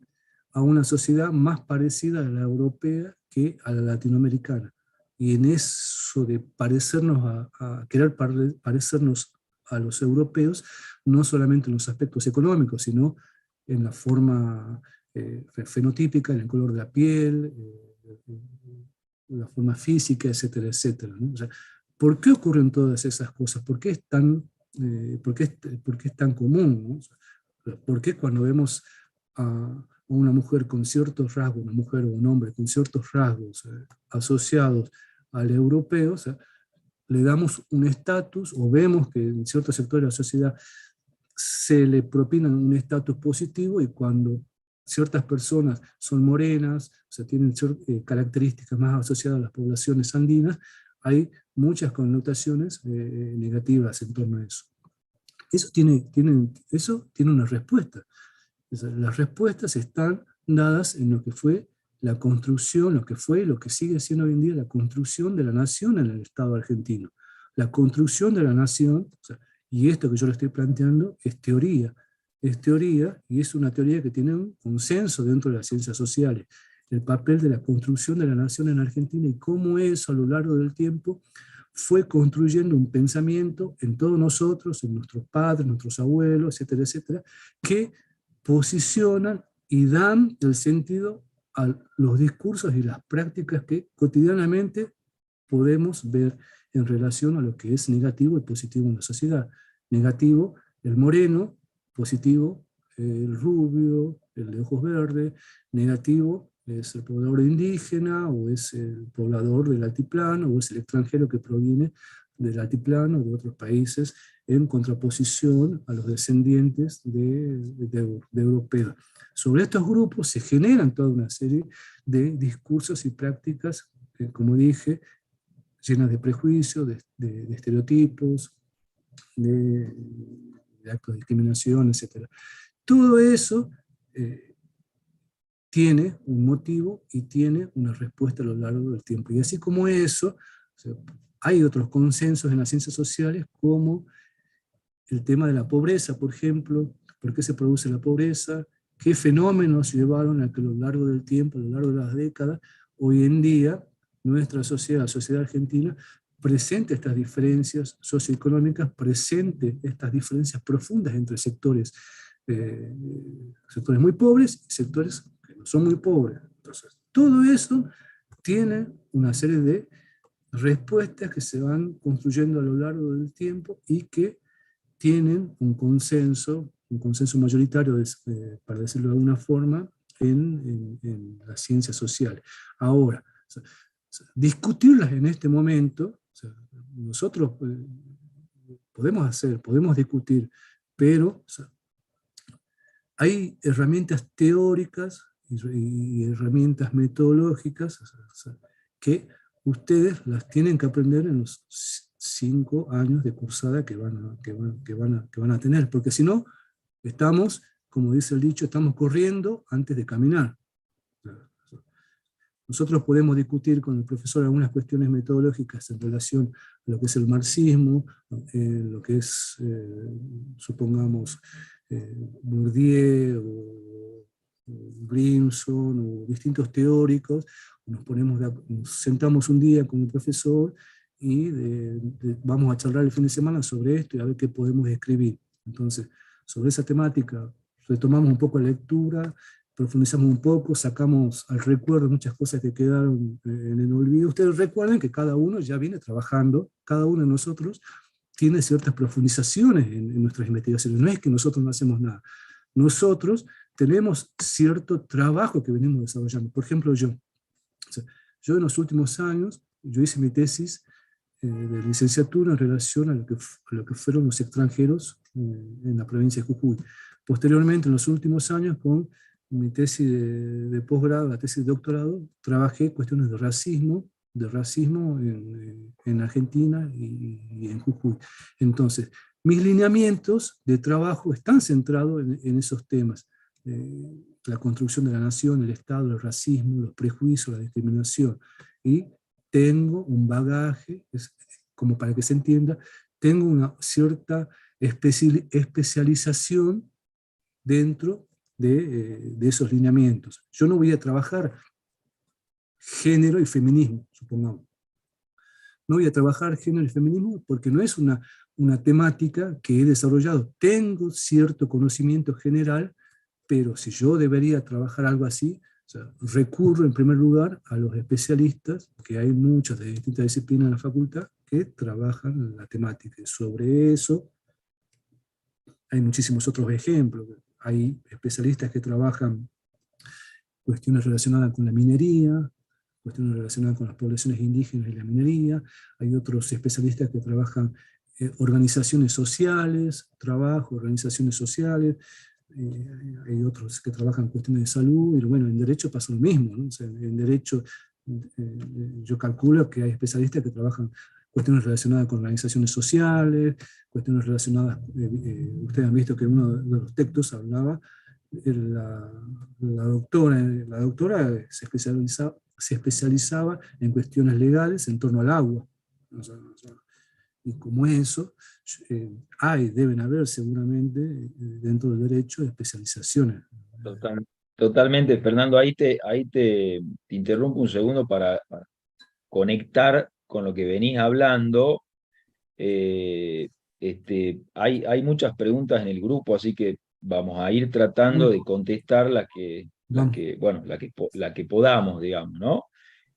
a una sociedad más parecida a la europea que a la latinoamericana? Y en eso de parecernos querer parecernos a los europeos, no solamente en los aspectos económicos, sino en la forma fenotípica, en el color de la piel, la forma física, etcétera, etcétera, ¿no? O sea, ¿por qué ocurren todas esas cosas? ¿Por qué es tan, por qué es tan común, ¿no? O sea, ¿por qué cuando vemos a una mujer con ciertos rasgos, una mujer o un hombre con ciertos rasgos asociados al europeo, o sea, le damos un estatus, o vemos que en ciertos sectores de la sociedad se le propinan un estatus positivo, y cuando ciertas personas son morenas, o sea, tienen características más asociadas a las poblaciones andinas, hay muchas connotaciones negativas en torno a eso. Eso tiene una respuesta. Las respuestas están dadas en lo que fue la construcción, lo que fue y lo que sigue siendo hoy en día la construcción de la nación en el Estado argentino. La construcción de la nación, o sea, y esto que yo le estoy planteando es teoría y es una teoría que tiene un consenso dentro de las ciencias sociales. El papel de la construcción de la nación en Argentina y cómo eso a lo largo del tiempo fue construyendo un pensamiento en todos nosotros, en nuestros padres, nuestros abuelos, etcétera, etcétera, que posicionan y dan el sentido a los discursos y las prácticas que cotidianamente podemos ver en relación a lo que es negativo y positivo en la sociedad. Negativo, el moreno; positivo, el rubio, el de ojos verdes; negativo es el poblador indígena, o es el poblador del altiplano, o es el extranjero que proviene del altiplano o de otros países, en contraposición a los descendientes de europeos. Sobre estos grupos se generan toda una serie de discursos y prácticas, como dije, llenas de prejuicios, de estereotipos, de actos de discriminación, etc. Todo eso tiene un motivo y tiene una respuesta a lo largo del tiempo. Y así como eso, o sea, hay otros consensos en las ciencias sociales, como el tema de la pobreza, por ejemplo. ¿Por qué se produce la pobreza? ¿Qué fenómenos llevaron a que a lo largo del tiempo, a lo largo de las décadas, hoy en día nuestra sociedad, la sociedad argentina, presente estas diferencias socioeconómicas, presente estas diferencias profundas entre sectores muy pobres y sectores que no son muy pobres? Entonces, todo eso tiene una serie de respuestas que se van construyendo a lo largo del tiempo y que tienen un consenso mayoritario, para decirlo de alguna forma, en las ciencias sociales. Ahora, discutirlas en este momento, o sea, nosotros podemos discutir, pero o sea, hay herramientas teóricas y herramientas metodológicas o sea, que ustedes las tienen que aprender en los 5 años de cursada que van a tener, porque si no, estamos, como dice el dicho, estamos corriendo antes de caminar. Nosotros podemos discutir con el profesor algunas cuestiones metodológicas en relación a lo que es el marxismo, lo que es, supongamos, Bourdieu o Brimson o distintos teóricos. Nos sentamos un día con el profesor y vamos a charlar el fin de semana sobre esto y a ver qué podemos escribir. Entonces, sobre esa temática retomamos un poco la lectura, profundizamos un poco, sacamos al recuerdo muchas cosas que quedaron en el olvido. Ustedes recuerden que cada uno ya viene trabajando, cada uno de nosotros tiene ciertas profundizaciones en nuestras investigaciones. No es que nosotros no hacemos nada. Nosotros tenemos cierto trabajo que venimos desarrollando. Por ejemplo, yo. O sea, yo en los últimos años, yo hice mi tesis de licenciatura en relación a lo que fueron los extranjeros en la provincia de Jujuy. Posteriormente, en los últimos años, con mi tesis de posgrado, la tesis de doctorado, trabajé cuestiones de racismo en Argentina y en Jujuy. Entonces, mis lineamientos de trabajo están centrados en esos temas. La construcción de la nación, el Estado, el racismo, los prejuicios, la discriminación. Y tengo un bagaje, como para que se entienda, tengo una cierta especialización dentro de esos lineamientos. Yo no voy a trabajar género y feminismo, supongamos. No voy a trabajar género y feminismo porque no es una temática que he desarrollado. Tengo cierto conocimiento general, pero si yo debería trabajar algo así, o sea, recurro en primer lugar a los especialistas, que hay muchos de distintas disciplinas en la facultad, que trabajan la temática. Y sobre eso hay muchísimos otros ejemplos. Hay especialistas que trabajan cuestiones relacionadas con la minería, cuestiones relacionadas con las poblaciones indígenas y la minería. Hay otros especialistas que trabajan organizaciones sociales, organizaciones sociales. Hay otros que trabajan cuestiones de salud, y bueno, en derecho pasa lo mismo, ¿no? O sea, en derecho yo calculo que hay especialistas que trabajan cuestiones relacionadas con organizaciones sociales, cuestiones relacionadas, ustedes han visto que uno de los textos hablaba, la doctora se especializaba en cuestiones legales en torno al agua. Y como eso, deben haber seguramente dentro del derecho especializaciones. Total- Totalmente, Fernando, te interrumpo un segundo para conectar con lo que venís hablando. Eh, hay muchas preguntas en el grupo, así que vamos a ir tratando Bueno, de contestar vamos, bueno, la que podamos, digamos, ¿no?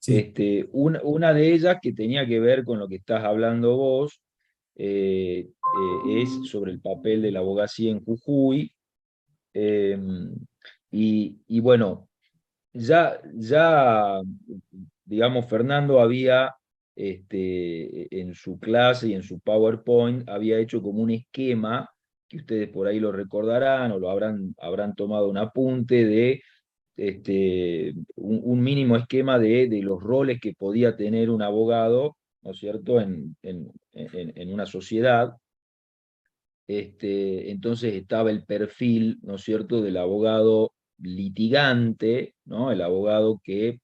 sí. Una de ellas que tenía que ver con lo que estás hablando vos, es sobre el papel de la abogacía en Jujuy. eh, y bueno, ya, digamos, Fernando había, en su clase y en su PowerPoint, había hecho como un esquema, que ustedes por ahí lo recordarán o habrán tomado un apunte de un mínimo esquema de los roles que podía tener un abogado, ¿no es cierto?, en una sociedad. Entonces estaba el perfil, ¿no es cierto?, del abogado litigante, ¿no? El abogado que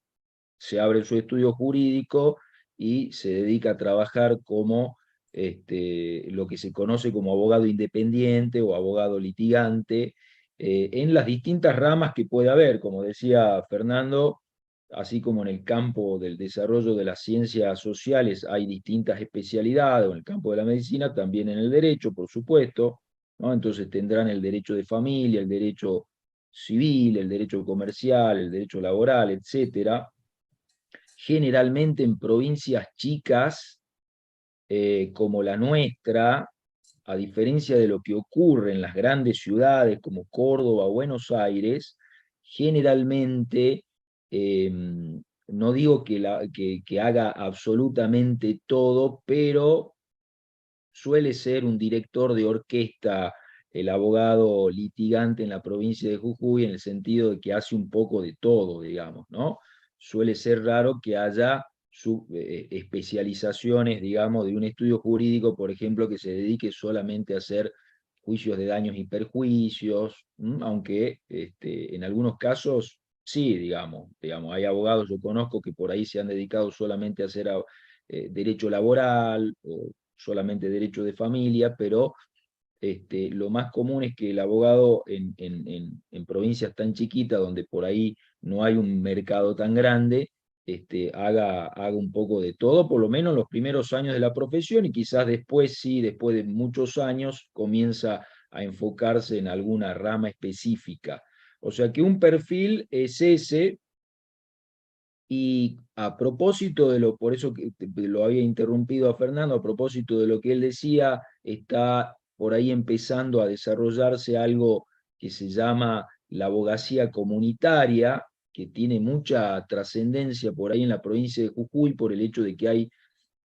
se abre su estudio jurídico y se dedica a trabajar como lo que se conoce como abogado independiente o abogado litigante, en las distintas ramas que puede haber, como decía Fernando, así como en el campo del desarrollo de las ciencias sociales hay distintas especialidades, o en el campo de la medicina, también en el derecho, por supuesto, ¿no? Entonces tendrán el derecho de familia, el derecho civil, el derecho comercial, el derecho laboral, etcétera. Generalmente en provincias chicas, como la nuestra, a diferencia de lo que ocurre en las grandes ciudades como Córdoba o Buenos Aires, generalmente, no digo que haga absolutamente todo, pero suele ser un director de orquesta el abogado litigante en la provincia de Jujuy, en el sentido de que hace un poco de todo, digamos, ¿no? Suele ser raro que haya especializaciones, digamos, de un estudio jurídico, por ejemplo, que se dedique solamente a hacer juicios de daños y perjuicios, aunque en algunos casos sí, digamos, hay abogados, yo conozco que por ahí se han dedicado solamente a hacer derecho laboral o solamente derecho de familia, pero lo más común es que el abogado en provincias tan chiquitas, donde por ahí no hay un mercado tan grande, haga un poco de todo, por lo menos los primeros años de la profesión, y quizás después, sí, después de muchos años, comienza a enfocarse en alguna rama específica. O sea que un perfil es ese, y a propósito de por eso que lo había interrumpido a Fernando, a propósito de lo que él decía, está por ahí empezando a desarrollarse algo que se llama la abogacía comunitaria, que tiene mucha trascendencia por ahí en la provincia de Jujuy, por el hecho de que hay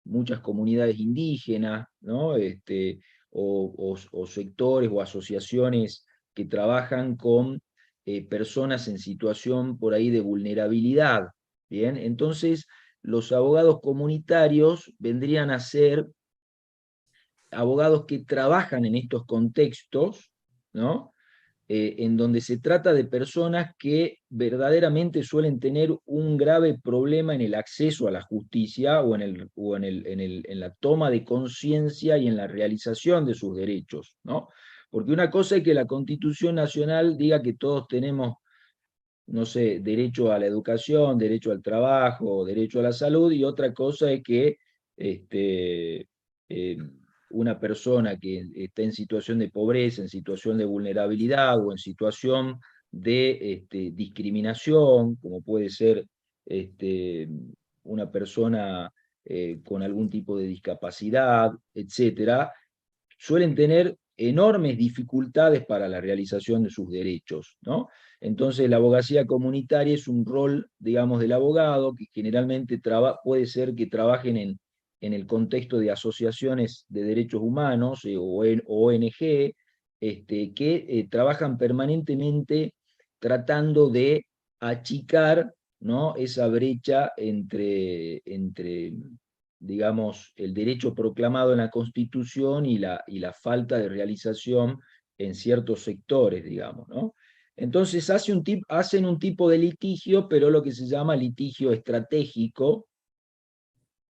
muchas comunidades indígenas, ¿no? O sectores o asociaciones que trabajan con personas en situación por ahí de vulnerabilidad. Bien, entonces los abogados comunitarios vendrían a ser abogados que trabajan en estos contextos, ¿no? En donde se trata de personas que verdaderamente suelen tener un grave problema en el acceso a la justicia en la toma de conciencia y en la realización de sus derechos, ¿no? Porque una cosa es que la Constitución Nacional diga que todos tenemos, no sé, derecho a la educación, derecho al trabajo, derecho a la salud, y otra cosa es que eh, una persona que está en situación de pobreza, en situación de vulnerabilidad o en situación de discriminación, como puede ser una persona con algún tipo de discapacidad, etcétera, suelen tener enormes dificultades para la realización de sus derechos, ¿no? Entonces, la abogacía comunitaria es un rol, digamos, del abogado, que generalmente puede ser que trabajen en el contexto de asociaciones de derechos humanos o ONG, que trabajan permanentemente tratando de achicar, ¿no?, esa brecha entre digamos, el derecho proclamado en la Constitución y la falta de realización en ciertos sectores, digamos, ¿no? Entonces hacen un tipo de litigio, pero lo que se llama litigio estratégico,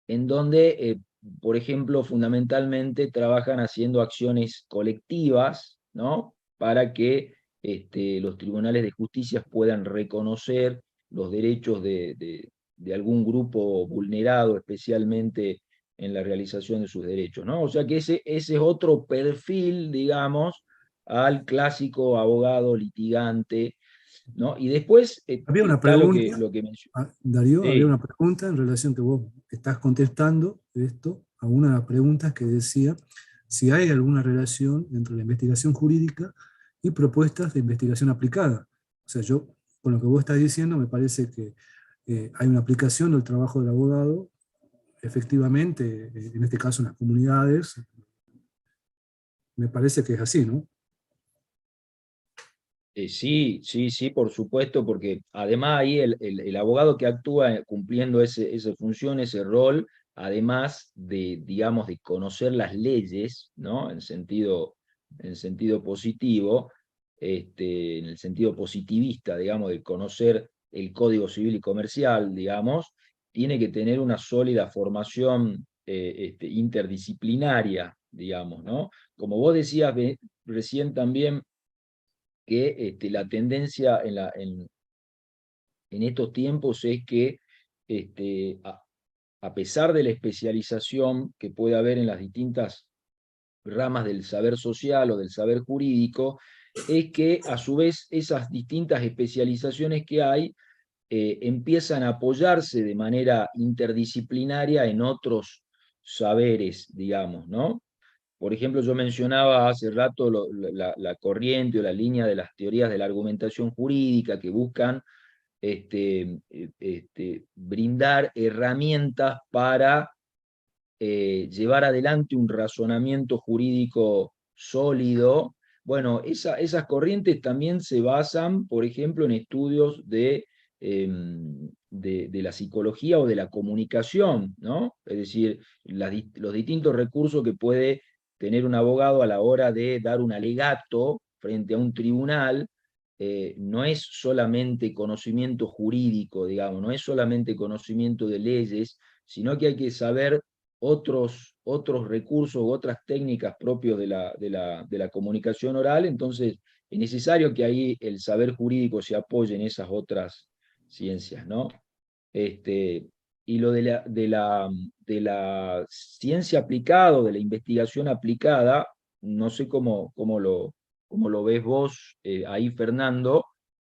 en donde, por ejemplo, fundamentalmente trabajan haciendo acciones colectivas, ¿no? Para que los tribunales de justicia puedan reconocer los derechos de algún grupo vulnerado, especialmente en la realización de sus derechos, ¿no? O sea que ese es otro perfil, digamos, al clásico abogado litigante, ¿no? Y después Había una está pregunta, lo que mencioné. Darío, había Sí. una pregunta en relación que vos estás contestando esto, a una de las preguntas que decía si hay alguna relación entre la investigación jurídica y propuestas de investigación aplicada. O sea, yo, con lo que vos estás diciendo, me parece que hay una aplicación del trabajo del abogado, efectivamente, en este caso en las comunidades, me parece que es así, ¿no? Sí, sí, sí, por supuesto, porque además ahí el abogado que actúa cumpliendo esa función, ese rol, además de, digamos, de conocer las leyes, ¿no? En sentido positivo, en el sentido positivista, digamos, de conocer el Código Civil y Comercial, digamos, tiene que tener una sólida formación interdisciplinaria, digamos, ¿no? Como vos decías recién también, que la tendencia en estos tiempos es que a pesar de la especialización que puede haber en las distintas ramas del saber social o del saber jurídico, es que a su vez esas distintas especializaciones que hay empiezan a apoyarse de manera interdisciplinaria en otros saberes, digamos, ¿no? Por ejemplo, yo mencionaba hace rato la corriente o la línea de las teorías de la argumentación jurídica que buscan brindar herramientas para llevar adelante un razonamiento jurídico sólido. Bueno, esas corrientes también se basan, por ejemplo, en estudios de la psicología o de la comunicación, ¿no? Es decir, los distintos recursos que puede tener un abogado a la hora de dar un alegato frente a un tribunal. No es solamente conocimiento jurídico, digamos, no es solamente conocimiento de leyes, sino que hay que saber otros recursos u otras técnicas propios de la comunicación oral. Entonces es necesario que ahí el saber jurídico se apoye en esas otras ciencias, ¿no? Y lo de la ciencia aplicada, de la investigación aplicada, no sé cómo lo ves vos ahí, Fernando,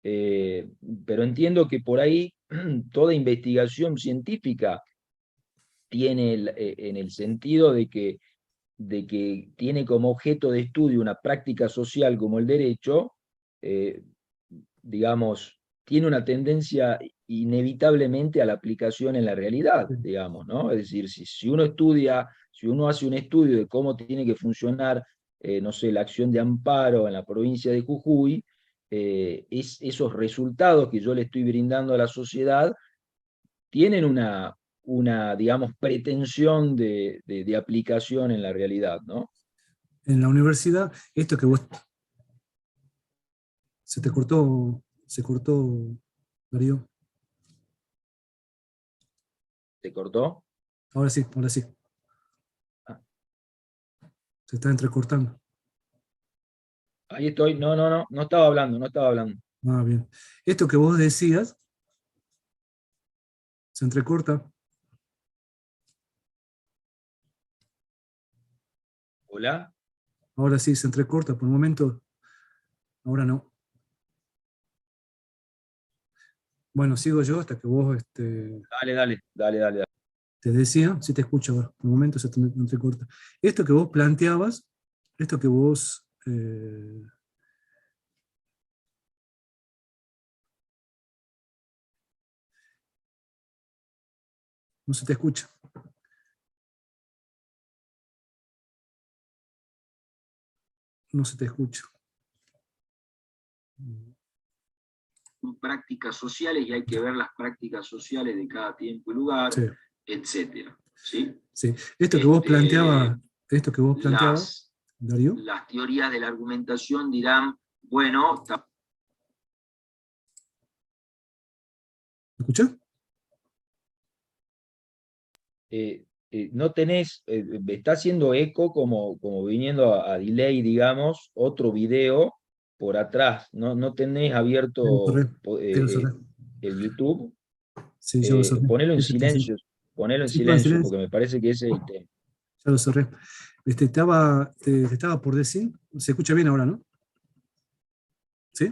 pero entiendo que por ahí toda investigación científica tiene en el sentido de que tiene como objeto de estudio una práctica social como el derecho, eh, digamos, tiene una tendencia inevitablemente a la aplicación en la realidad, Sí. digamos, ¿no? Es decir, si uno estudia, si uno hace un estudio de cómo tiene que funcionar, no sé, la acción de amparo en la provincia de Jujuy, esos resultados que yo le estoy brindando a la sociedad tienen digamos, pretensión de aplicación en la realidad, ¿no? En la universidad, esto que vos... se cortó, Darío. ¿Te cortó? Ahora sí, ahora sí. Ah, Se está entrecortando. ahí estoy. No estaba hablando, no estaba hablando. Ah, bien. Esto que vos decías, se entrecorta. ¿Hola? Ahora sí, se entrecorta. Por el momento, ahora no. Bueno, sigo yo hasta que vos Dale. te decía, si te escucho ahora. Por el momento se entrecorta. Esto que vos planteabas, esto que vos... no se te escucha. No se te escucha. Prácticas sociales, y hay que ver las prácticas sociales de cada tiempo y lugar, Sí, etcétera. ¿Sí? sí. Esto que vos planteabas, Las, Darío. las teorías de la argumentación dirán, bueno, ¿Me escuchás? no tenés, está haciendo eco como viniendo a delay, digamos, otro video por atrás. No tenés Ya lo abierto cerré. Ya lo cerré. el YouTube. Sí, ya lo cerré. Ponelo en Ese está así. silencio, ponelo en Sí, está en silencio, silencio. porque me parece que ese es el tema. Ya lo cerré. Te estaba por decir, se escucha bien ahora, ¿no? ¿Sí?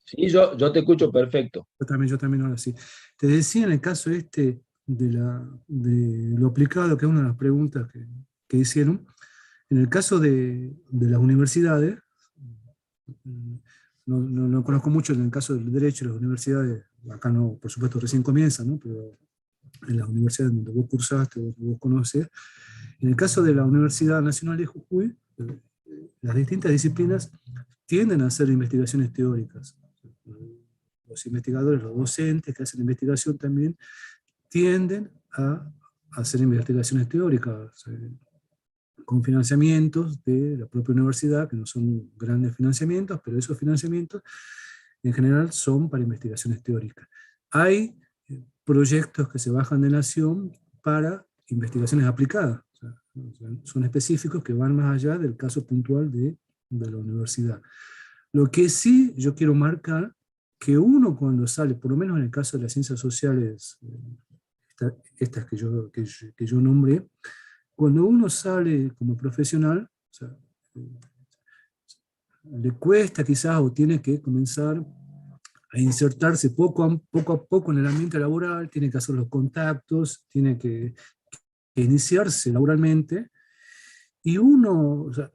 Sí, yo te escucho perfecto. Yo también ahora sí. Te decía en el caso este de lo aplicado, que es una de las preguntas que hicieron, en el caso de las universidades, no conozco mucho en el caso del derecho, las universidades, acá no, por supuesto recién comienzan, ¿no? Pero en las universidades donde vos cursaste, vos conocés, en el caso de la Universidad Nacional de Jujuy, las distintas disciplinas tienden a hacer investigaciones teóricas. Los investigadores, los docentes que hacen investigación también tienden a hacer investigaciones teóricas con financiamientos de la propia universidad, que no son grandes financiamientos, pero esos financiamientos en general son para investigaciones teóricas. Hay proyectos que se bajan de Nación para investigaciones aplicadas, son específicos que van más allá del caso puntual de la universidad. Lo que sí yo quiero marcar, que uno cuando sale, por lo menos en el caso de las ciencias sociales, estas que yo nombré, cuando uno sale como profesional, o sea, le cuesta quizás o tiene que comenzar a insertarse poco a poco en el ambiente laboral, tiene que hacer los contactos, tiene que iniciarse laboralmente, Y uno, o sea,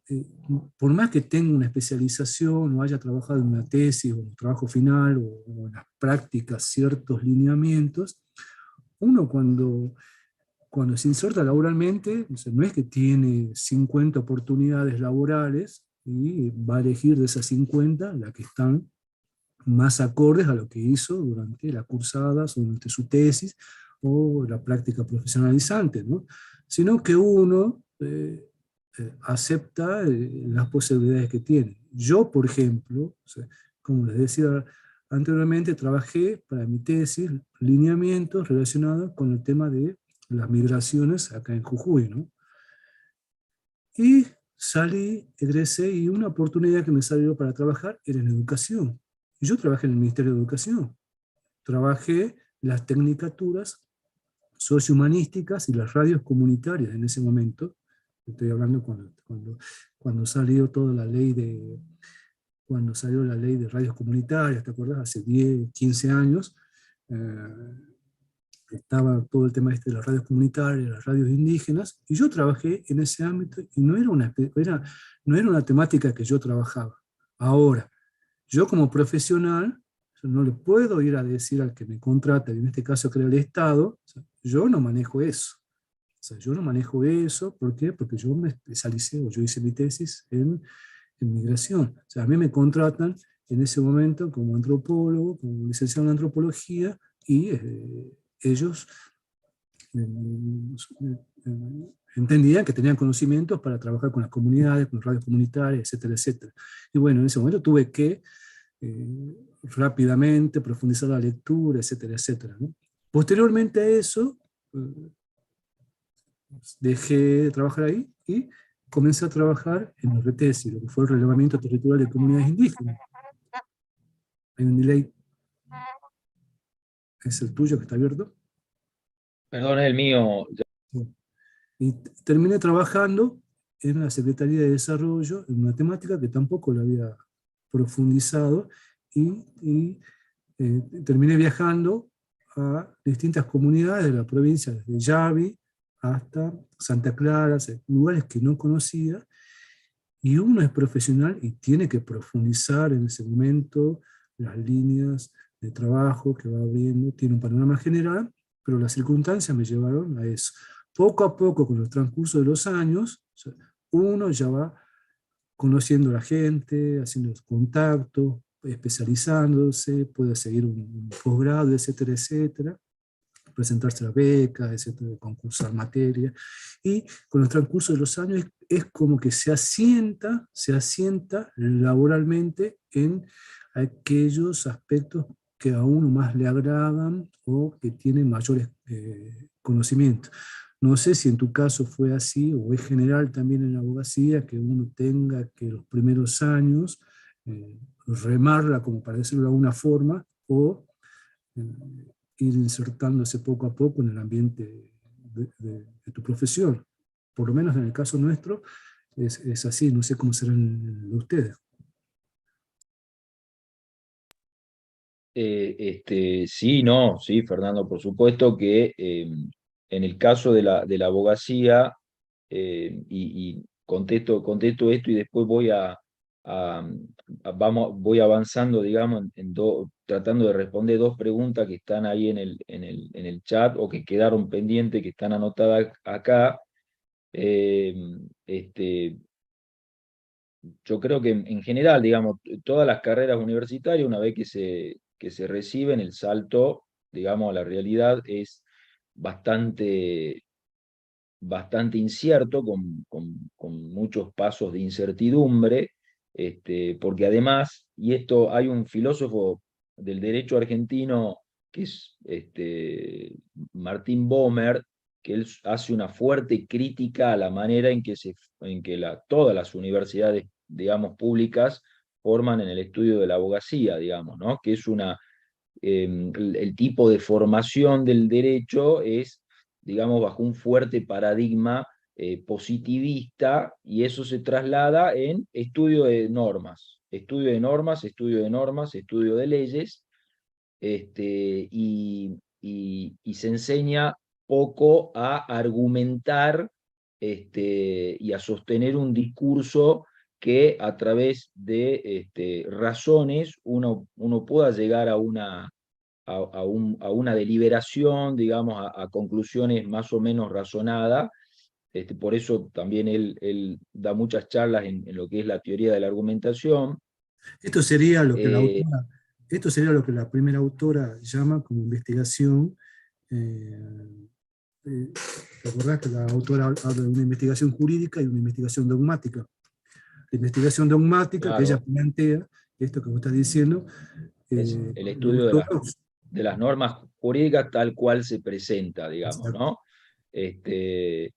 por más que tenga una especialización o haya trabajado en una tesis o en un trabajo final o en las prácticas ciertos lineamientos, uno cuando se inserta laboralmente, o sea, no es que tiene 50 oportunidades laborales y va a elegir de esas 50 las que están más acordes a lo que hizo durante la cursada, o durante su tesis o la práctica profesionalizante, ¿no? Sino que uno acepta las posibilidades que tiene. Yo, por ejemplo, o sea, como les decía anteriormente, trabajé para mi tesis lineamientos relacionados con el tema de las migraciones acá en Jujuy, ¿no? Y salí, egresé y una oportunidad que me salió para trabajar era en educación. Y yo trabajé en el Ministerio de Educación. Trabajé las tecnicaturas sociohumanísticas y las radios comunitarias en ese momento. Estoy hablando cuando salió toda la ley cuando salió la ley de radios comunitarias, ¿te acuerdas? Hace 10, 15 años. Eh, Estaba todo el tema este de las radios comunitarias, las radios indígenas, y yo trabajé en ese ámbito y no era una temática que yo trabajaba. Ahora, yo como profesional, yo no le puedo ir a decir al que me contrata, y en este caso que era el Estado, o sea, yo no manejo eso. O sea, yo no manejo eso, ¿por qué? Porque yo me especialicé, o yo hice mi tesis en migración. O sea, a mí me contratan en ese momento como antropólogo, como licenciado en antropología, y ellos entendían que tenían conocimientos para trabajar con las comunidades, con las radios comunitarias, etcétera, etcétera. Y bueno, en ese momento tuve que rápidamente profundizar la lectura, etcétera, etcétera, ¿no? Posteriormente a eso, dejé de trabajar ahí y comencé a trabajar en el RTESI, lo que fue el relevamiento territorial de comunidades indígenas. Hay un delay, es el tuyo que está abierto. Perdón, es el mío. Y terminé trabajando en la Secretaría de Desarrollo, en una temática que tampoco la había profundizado, y terminé viajando a distintas comunidades de la provincia, desde Yavi hasta Santa Clara, lugares que no conocía, y uno es profesional y tiene que profundizar en ese momento las líneas de trabajo que va viendo, tiene un panorama general, pero las circunstancias me llevaron a eso. Poco a poco, con el transcurso de los años, o sea, uno ya va conociendo a la gente, haciendo contactos, especializándose, puede seguir un posgrado, etcétera, etcétera, presentarse a becas, etcétera, concursar materia. Y con el transcurso de los años es como que se asienta laboralmente en aquellos aspectos que a uno más le agradan o que tienen mayores conocimientos. No sé si en tu caso fue así o es general también en la abogacía que uno tenga que los primeros años remarla, como para decirlo de alguna forma, o eh, ir insertándose poco a poco en el ambiente de tu profesión. Por lo menos en el caso nuestro es así, no sé cómo serán el de ustedes. Sí, no, sí, Fernando, por supuesto que en el caso de la abogacía, y contesto esto y después voy avanzando, digamos, tratando de responder dos preguntas que están ahí en el chat o que quedaron pendientes, que están anotadas acá. Eh, este, yo creo que en general, digamos, todas las carreras universitarias, una vez que se reciben, el salto, digamos, a la realidad es bastante, bastante incierto, con muchos pasos de incertidumbre, porque además, y esto hay un filósofo del derecho argentino que es Martín Bomer, que él hace una fuerte crítica a la manera en que todas las universidades, digamos, públicas forman en el estudio de la abogacía, digamos, ¿no? Que es el tipo de formación del derecho es, digamos, bajo un fuerte paradigma positivista, y eso se traslada en estudio de normas, estudio de normas, estudio de normas, estudio de leyes, y se enseña poco a argumentar y a sostener un discurso que a través de razones uno pueda llegar a una deliberación, digamos, a conclusiones más o menos razonadas. Por eso también él da muchas charlas en lo que es la teoría de la argumentación. Esto sería lo que Eh, esto sería lo que la primera autora llama como investigación. eh, ¿Te acordás que la autora habla de una investigación jurídica y una investigación dogmática? La investigación dogmática que ella claro, plantea, esto que vos estás diciendo, es el la estudio autora, de las normas jurídicas tal cual se presenta, digamos, exacto, ¿no? Este,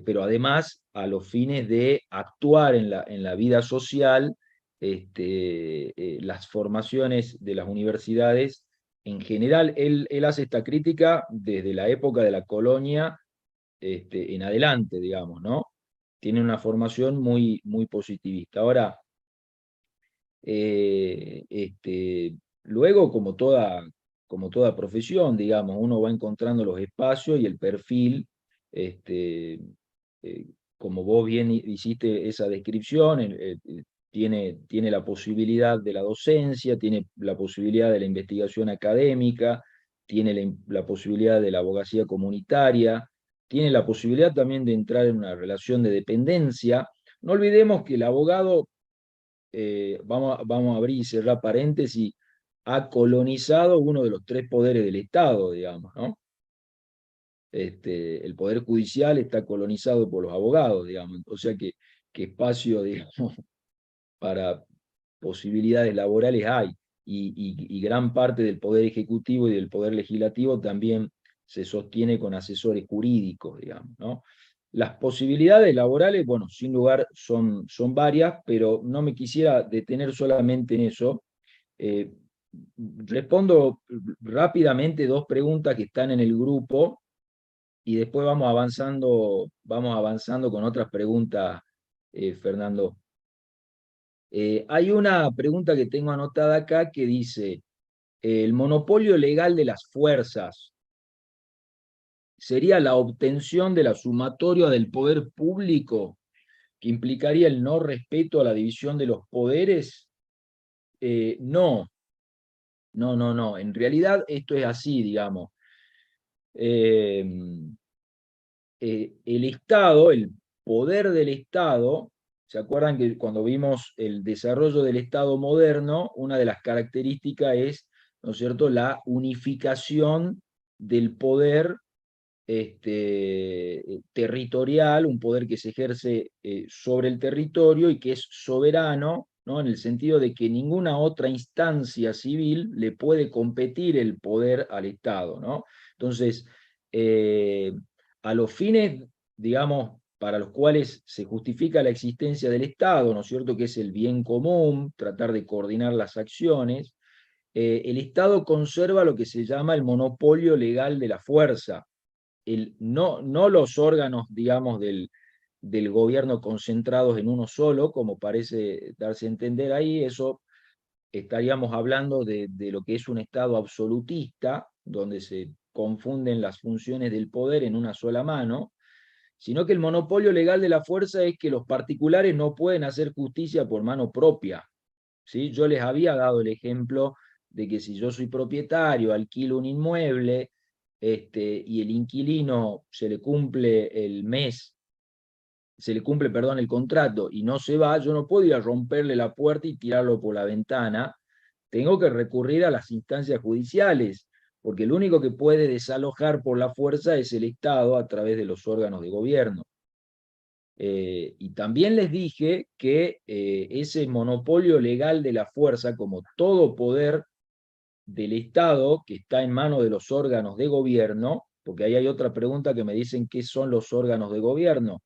pero además a los fines de actuar en la vida social, las formaciones de las universidades en general, él hace esta crítica desde la época de la colonia en adelante, digamos, ¿no? Tiene una formación muy positivista. Ahora, luego, como toda profesión, digamos, uno va encontrando los espacios y el perfil, este, eh, como vos bien hiciste esa descripción, tiene la posibilidad de la docencia, tiene la posibilidad de la investigación académica, tiene la posibilidad de la abogacía comunitaria, tiene la posibilidad también de entrar en una relación de dependencia. No olvidemos que el abogado, vamos a abrir y cerrar paréntesis, ha colonizado uno de los tres poderes del Estado, digamos, ¿no? El poder judicial está colonizado por los abogados, digamos, o sea que espacio, digamos, para posibilidades laborales hay, y gran parte del poder ejecutivo y del poder legislativo también se sostiene con asesores jurídicos, digamos, ¿no? Las posibilidades laborales, bueno, sin lugar son varias, pero no me quisiera detener solamente en eso. Eh, Respondo rápidamente dos preguntas que están en el grupo y después vamos avanzando con otras preguntas, Fernando. Hay una pregunta que tengo anotada acá que dice, ¿el monopolio legal de las fuerzas sería la obtención de la sumatoria del poder público que implicaría el no respeto a la división de los poderes? No, no. En realidad esto es así, digamos. Eh, el Estado, el poder del Estado, ¿se acuerdan que cuando vimos el desarrollo del Estado moderno, una de las características es, ¿no es cierto?, la unificación del poder territorial, un poder que se ejerce sobre el territorio y que es soberano, ¿no? En el sentido de que ninguna otra instancia civil le puede competir el poder al Estado, ¿no? Entonces, eh, a los fines, digamos, para los cuales se justifica la existencia del Estado, ¿no es cierto?, que es el bien común, tratar de coordinar las acciones, el Estado conserva lo que se llama el monopolio legal de la fuerza. No los órganos, digamos, del gobierno concentrados en uno solo, como parece darse a entender ahí. Eso estaríamos hablando de lo que es un Estado absolutista, donde se confunden las funciones del poder en una sola mano, sino que el monopolio legal de la fuerza es que los particulares no pueden hacer justicia por mano propia, ¿sí? Yo les había dado el ejemplo de que si yo soy propietario, alquilo un inmueble, y el inquilino se le cumple, perdón, el contrato y no se va, yo no puedo ir a romperle la puerta y tirarlo por la ventana. Tengo que recurrir a las instancias judiciales, porque el único que puede desalojar por la fuerza es el Estado a través de los órganos de gobierno. Y también les dije que ese monopolio legal de la fuerza, como todo poder del Estado que está en manos de los órganos de gobierno, porque ahí hay otra pregunta que me dicen qué son los órganos de gobierno.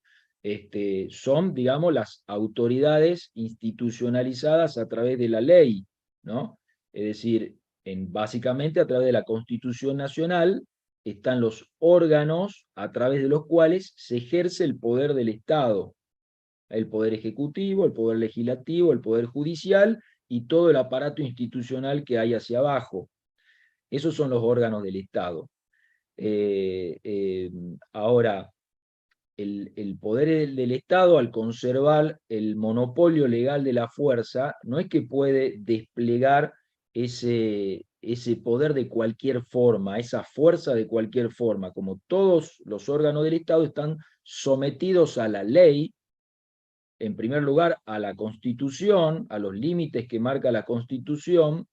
Son, digamos, las autoridades institucionalizadas a través de la ley, ¿no? Es decir, básicamente a través de la Constitución Nacional están los órganos a través de los cuales se ejerce el poder del Estado, el poder ejecutivo, el poder legislativo, el poder judicial y todo el aparato institucional que hay hacia abajo. Esos son los órganos del Estado. Ahora, el poder del Estado, al conservar el monopolio legal de la fuerza, no es que puede desplegar ese poder de cualquier forma, esa fuerza de cualquier forma, como todos los órganos del Estado están sometidos a la ley, en primer lugar a la Constitución, a los límites que marca la Constitución,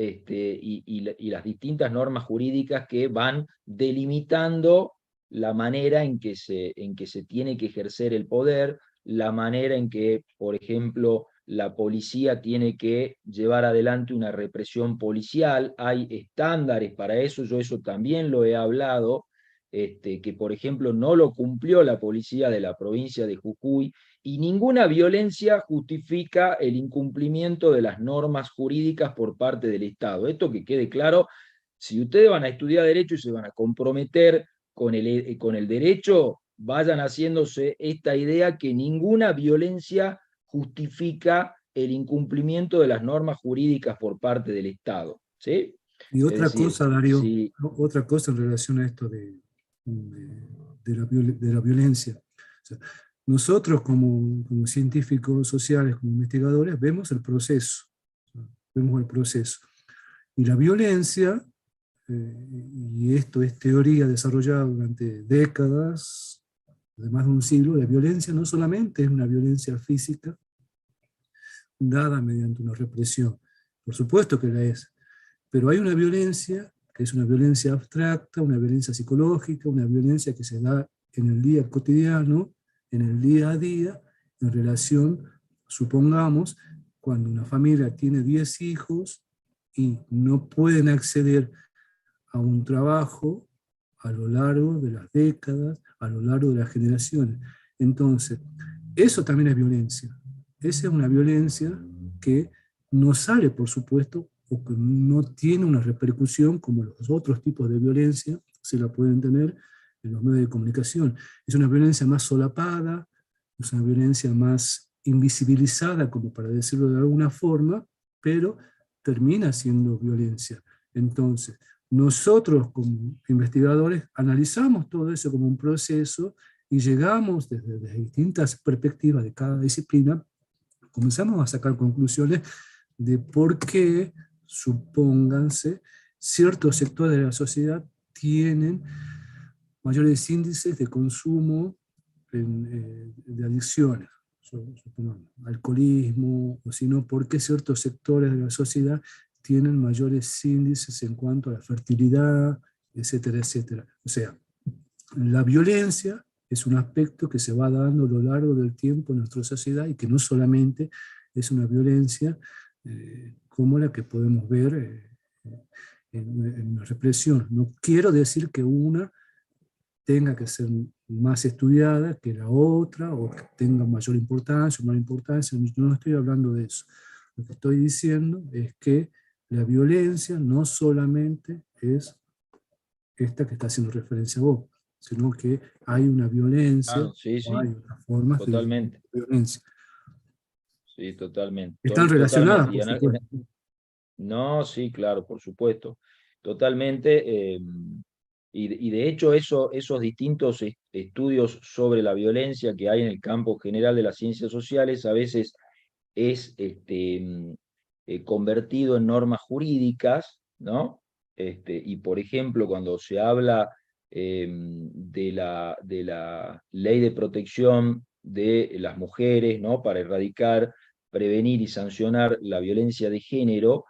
y las distintas normas jurídicas que van delimitando la manera en que se tiene que ejercer el poder, la manera en que, por ejemplo, la policía tiene que llevar adelante una represión policial. Hay estándares para eso, yo eso también lo he hablado, que por ejemplo no lo cumplió la policía de la provincia de Jujuy, y ninguna violencia justifica el incumplimiento de las normas jurídicas por parte del Estado. Esto que quede claro, si ustedes van a estudiar derecho y se van a comprometer con el derecho, vayan haciéndose esta idea que ninguna violencia justifica el incumplimiento de las normas jurídicas por parte del Estado. ¿Sí? Y Es otra decir, cosa, Darío, si otra cosa en relación a esto de la violencia. O sea, nosotros como científicos sociales, como investigadores, vemos el proceso. Vemos el proceso. Y la violencia, y esto es teoría desarrollada durante décadas, de más de un siglo, la violencia no solamente es una violencia física dada mediante una represión, por supuesto que la es, pero hay una violencia que es una violencia abstracta, una violencia psicológica, una violencia que se da en el día cotidiano, en el día a día, en relación, supongamos, cuando una familia tiene 10 hijos y no pueden acceder a un trabajo a lo largo de las décadas, a lo largo de las generaciones. Entonces, eso también es violencia. Esa es una violencia que no sale, por supuesto, o que no tiene una repercusión como los otros tipos de violencia se la pueden tener en los medios de comunicación. Es una violencia más solapada, es una violencia más invisibilizada, como para decirlo de alguna forma, pero termina siendo violencia. Entonces, nosotros como investigadores analizamos todo eso como un proceso y llegamos desde distintas perspectivas de cada disciplina, comenzamos a sacar conclusiones de por qué, supónganse, ciertos sectores de la sociedad tienen mayores índices de consumo de adicciones, supongamos, alcoholismo, o si no, por qué ciertos sectores de la sociedad tienen mayores índices en cuanto a la fertilidad, etcétera, etcétera. O sea, la violencia es un aspecto que se va dando a lo largo del tiempo en nuestra sociedad y que no solamente es una violencia como la que podemos ver en una represión. No quiero decir que una tenga que ser más estudiada que la otra o que tenga mayor importancia o menor importancia. Yo no estoy hablando de eso. Lo que estoy diciendo es que la violencia no solamente es esta que está haciendo referencia a vos, sino que hay una violencia sí, o hay sí, otras formas de totalmente, violencia. sí, totalmente, Están relacionadas, totalmente. por supuesto. No, sí, claro, por supuesto, totalmente. Y de hecho esos distintos estudios sobre la violencia que hay en el campo general de las ciencias sociales a veces es convertido en normas jurídicas, ¿no? Y por ejemplo, cuando se habla de la ley de protección de las mujeres, ¿no? Para erradicar, prevenir y sancionar la violencia de género,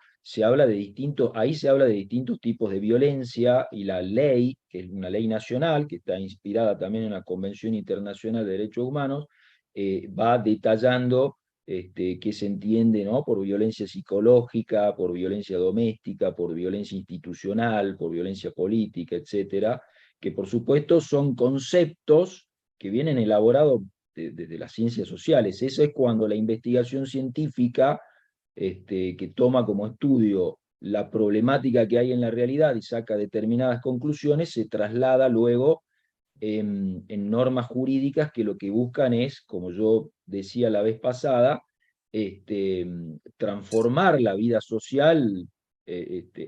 ahí se habla de distintos tipos de violencia, y la ley, que es una ley nacional, que está inspirada también en la Convención Internacional de Derechos Humanos, va detallando qué se entiende, ¿no? Por violencia psicológica, por violencia doméstica, por violencia institucional, por violencia política, etcétera, que por supuesto son conceptos que vienen elaborados desde las ciencias sociales. Eso es cuando la investigación científica, que toma como estudio la problemática que hay en la realidad y saca determinadas conclusiones, se traslada luego en normas jurídicas que lo que buscan es, como yo decía la vez pasada, transformar la vida social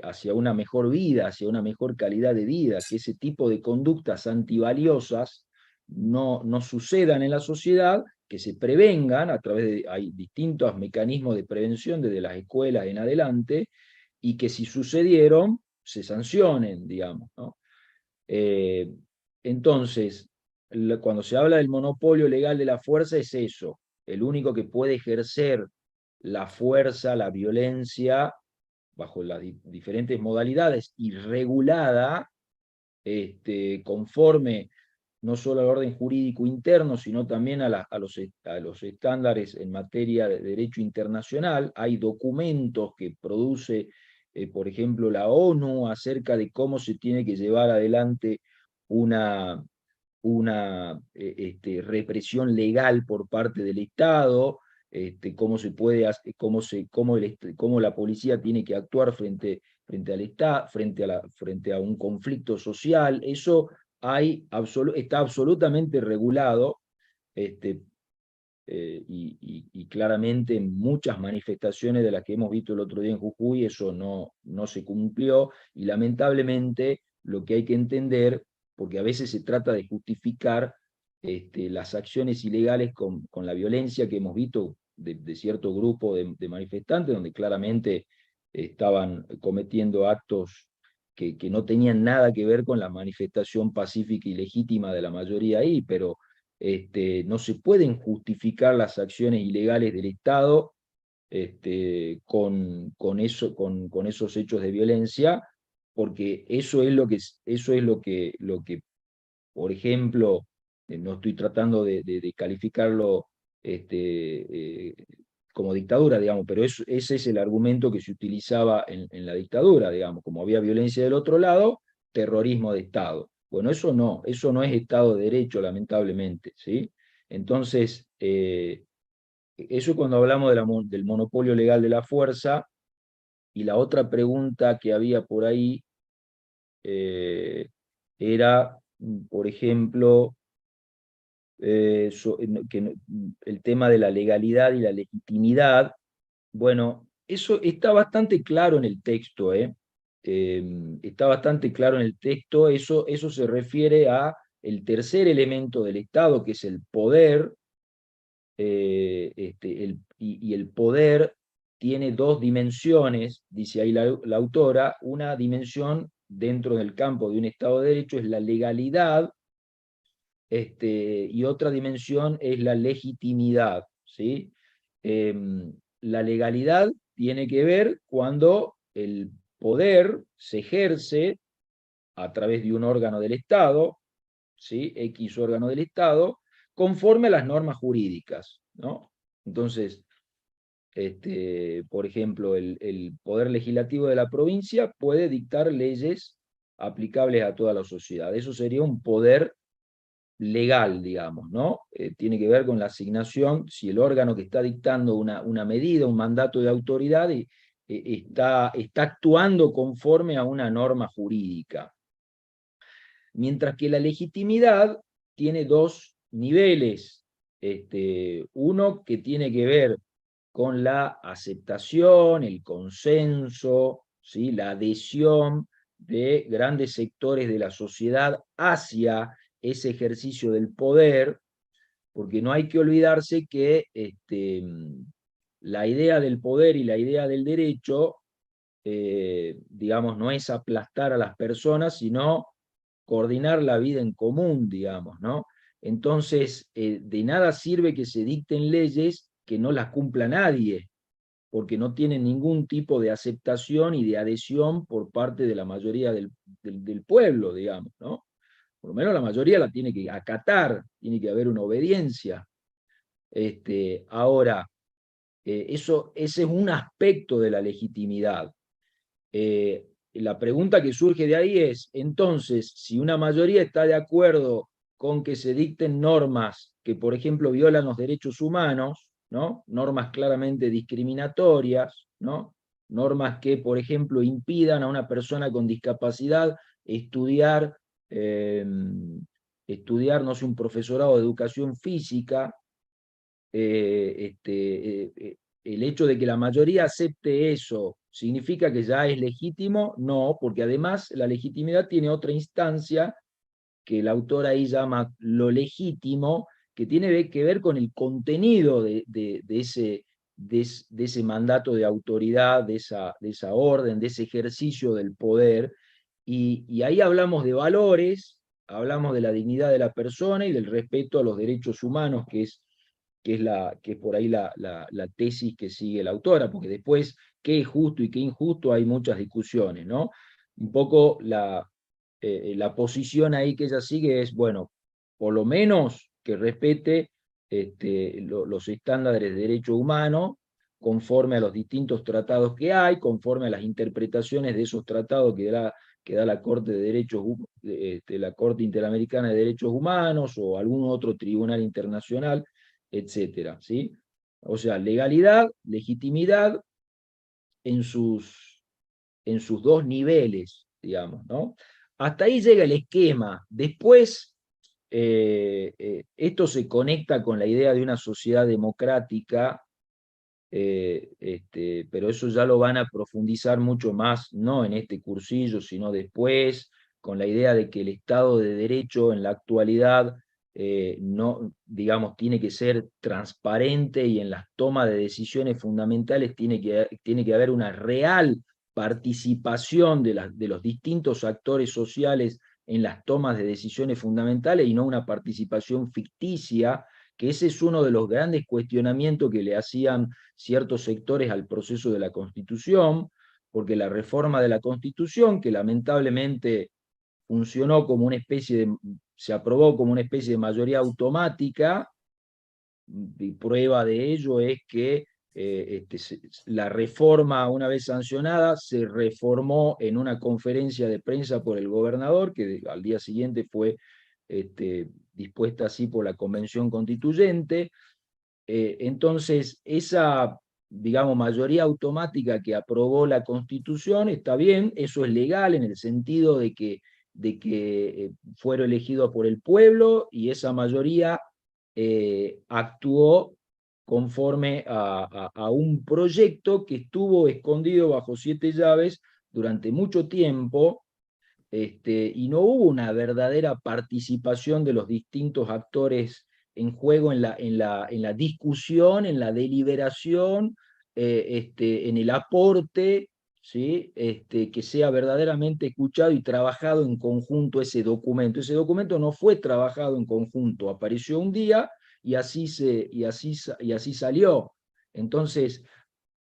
hacia una mejor vida, hacia una mejor calidad de vida, que ese tipo de conductas antivaliosas no sucedan en la sociedad, que se prevengan a través de, hay distintos mecanismos de prevención desde las escuelas en adelante, y que si sucedieron, se sancionen, digamos, ¿no? Entonces, cuando se habla del monopolio legal de la fuerza es eso, el único que puede ejercer la fuerza, la violencia, bajo las diferentes modalidades y regulada, conforme no solo al orden jurídico interno, sino también a los estándares en materia de derecho internacional. Hay documentos que produce, por ejemplo, la ONU acerca de cómo se tiene que llevar adelante una represión legal por parte del Estado, cómo se puede, cómo la policía tiene que actuar frente al Estado, frente a un conflicto social. Eso está absolutamente regulado, este, y claramente en muchas manifestaciones de las que hemos visto el otro día en Jujuy, eso no se cumplió, y lamentablemente lo que hay que entender, porque a veces se trata de justificar las acciones ilegales con la violencia que hemos visto de cierto grupo de manifestantes, donde claramente estaban cometiendo actos que no tenían nada que ver con la manifestación pacífica y legítima de la mayoría ahí, pero no se pueden justificar las acciones ilegales del Estado con esos hechos de violencia, porque eso es lo que por ejemplo, no estoy tratando de calificarlo este, como dictadura, digamos, pero ese es el argumento que se utilizaba en la dictadura, digamos, como había violencia del otro lado, terrorismo de Estado. Bueno, eso no es Estado de Derecho, lamentablemente, ¿sí? Entonces, eso cuando hablamos del monopolio legal de la fuerza. Y la otra pregunta que había por ahí era, por ejemplo, el tema de la legalidad y la legitimidad. Bueno, eso está bastante claro en el texto, ¿eh? Está bastante claro en el texto. Eso se refiere a el tercer elemento del Estado, que es el poder, y el poder tiene dos dimensiones, dice ahí la autora. Una dimensión dentro del campo de un Estado de Derecho es la legalidad, y otra dimensión es la legitimidad, ¿sí? La legalidad tiene que ver cuando el poder se ejerce a través de un órgano del Estado, ¿sí? X órgano del Estado, conforme a las normas jurídicas, ¿no? Entonces, por ejemplo, el poder legislativo de la provincia puede dictar leyes aplicables a toda la sociedad. Eso sería un poder legal, digamos, ¿no? Tiene que ver con la asignación, si el órgano que está dictando una medida, un mandato de autoridad, está actuando conforme a una norma jurídica. Mientras que la legitimidad tiene dos niveles. Uno que tiene que ver con la aceptación, el consenso, ¿sí? La adhesión de grandes sectores de la sociedad hacia ese ejercicio del poder, porque no hay que olvidarse que la idea del poder y la idea del derecho, digamos, no es aplastar a las personas, sino coordinar la vida en común, digamos, ¿no? Entonces, de nada sirve que se dicten leyes que no las cumpla nadie, porque no tienen ningún tipo de aceptación y de adhesión por parte de la mayoría del pueblo, digamos, ¿no? Por lo menos la mayoría la tiene que acatar, tiene que haber una obediencia. Ahora, ese es un aspecto de la legitimidad. La pregunta que surge de ahí es, entonces, si una mayoría está de acuerdo con que se dicten normas que, por ejemplo, violan los derechos humanos, ¿no? Normas claramente discriminatorias, ¿no? Normas que, por ejemplo, impidan a una persona con discapacidad estudiar, no sé, un profesorado de educación física. El hecho de que la mayoría acepte eso, ¿significa que ya es legítimo? No, porque además la legitimidad tiene otra instancia, que el autor ahí llama lo legítimo, que tiene que ver con el contenido de ese mandato de autoridad, de esa orden, de ese ejercicio del poder, y ahí hablamos de valores, hablamos de la dignidad de la persona y del respeto a los derechos humanos, que es por ahí la tesis que sigue la autora, porque después qué es justo y qué injusto hay muchas discusiones, ¿no? Un poco la posición ahí que ella sigue es, bueno, por lo menos que respete los estándares de derecho humano, conforme a los distintos tratados que hay, conforme a las interpretaciones de esos tratados que da la Corte de Derechos, la Corte Interamericana de Derechos Humanos o algún otro tribunal internacional, etcétera, ¿sí? O sea, legalidad, legitimidad en sus dos niveles, digamos, ¿no? Hasta ahí llega el esquema. Después, esto se conecta con la idea de una sociedad democrática, pero eso ya lo van a profundizar mucho más, no en este cursillo, sino después, con la idea de que el Estado de Derecho en la actualidad no, digamos, tiene que ser transparente y en las tomas de decisiones fundamentales tiene que haber una real participación de los distintos actores sociales en las tomas de decisiones fundamentales y no una participación ficticia, que ese es uno de los grandes cuestionamientos que le hacían ciertos sectores al proceso de la Constitución, porque la reforma de la Constitución, que lamentablemente funcionó como una especie se aprobó como una especie de mayoría automática, y prueba de ello es que la reforma, una vez sancionada, se reformó en una conferencia de prensa por el gobernador, que al día siguiente fue dispuesta así por la Convención Constituyente. Entonces, esa, digamos, mayoría automática que aprobó la Constitución está bien, eso es legal en el sentido de que fueron elegidos por el pueblo y esa mayoría actuó conforme a un proyecto que estuvo escondido bajo 7 llaves durante mucho tiempo, y no hubo una verdadera participación de los distintos actores en juego en la discusión, en la deliberación, en el aporte, ¿sí? Que sea verdaderamente escuchado y trabajado en conjunto ese documento. Ese documento no fue trabajado en conjunto, apareció un día y así salió. Entonces,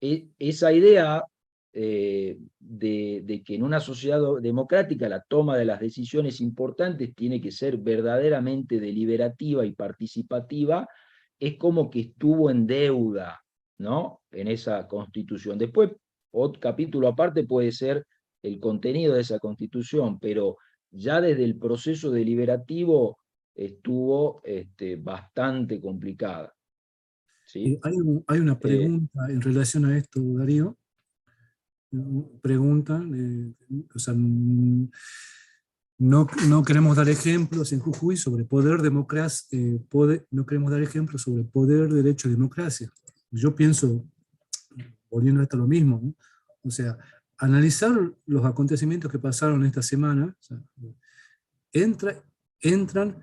esa idea de que en una sociedad democrática la toma de las decisiones importantes tiene que ser verdaderamente deliberativa y participativa, es como que estuvo en deuda, ¿no? En esa constitución. Después, otro capítulo aparte puede ser el contenido de esa constitución, pero ya desde el proceso deliberativo estuvo bastante complicada, ¿sí? Hay una Eh, pregunta en relación a esto, Darío. Preguntan, o sea, no queremos dar ejemplos en Jujuy sobre poder, democracia, no queremos dar ejemplos sobre poder, derecho, democracia. Yo pienso, volviendo a esto lo mismo, ¿no? O sea, analizar los acontecimientos que pasaron esta semana, o sea, entran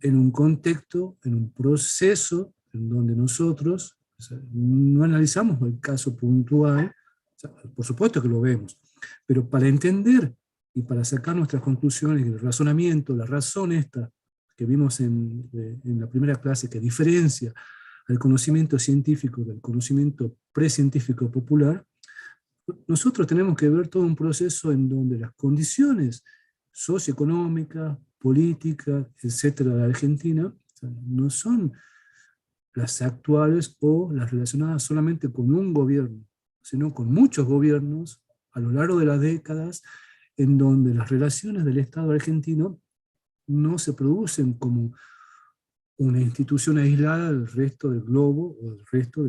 en un contexto, en un proceso en donde nosotros, o sea, no analizamos el caso puntual, o sea, por supuesto que lo vemos, pero para entender y para sacar nuestras conclusiones y el razonamiento, la razón esta que vimos en la primera clase, que diferencia al conocimiento científico del conocimiento precientífico popular, nosotros tenemos que ver todo un proceso en donde las condiciones socioeconómicas, políticas, etcétera, de Argentina, o sea, no son las actuales o las relacionadas solamente con un gobierno, sino con muchos gobiernos a lo largo de las décadas, en donde las relaciones del Estado argentino no se producen como una institución aislada del resto del globo o del resto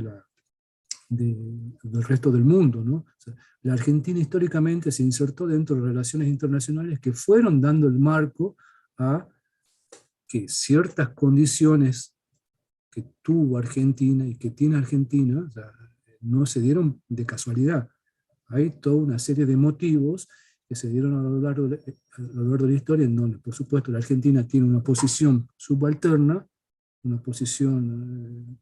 del resto del mundo, ¿no? O sea, la Argentina históricamente se insertó dentro de relaciones internacionales que fueron dando el marco a que ciertas condiciones que tuvo Argentina y que tiene Argentina, o sea, no se dieron de casualidad. Hay toda una serie de motivos que se dieron a lo largo de la historia, en donde, por supuesto, la Argentina tiene una posición subalterna, una posición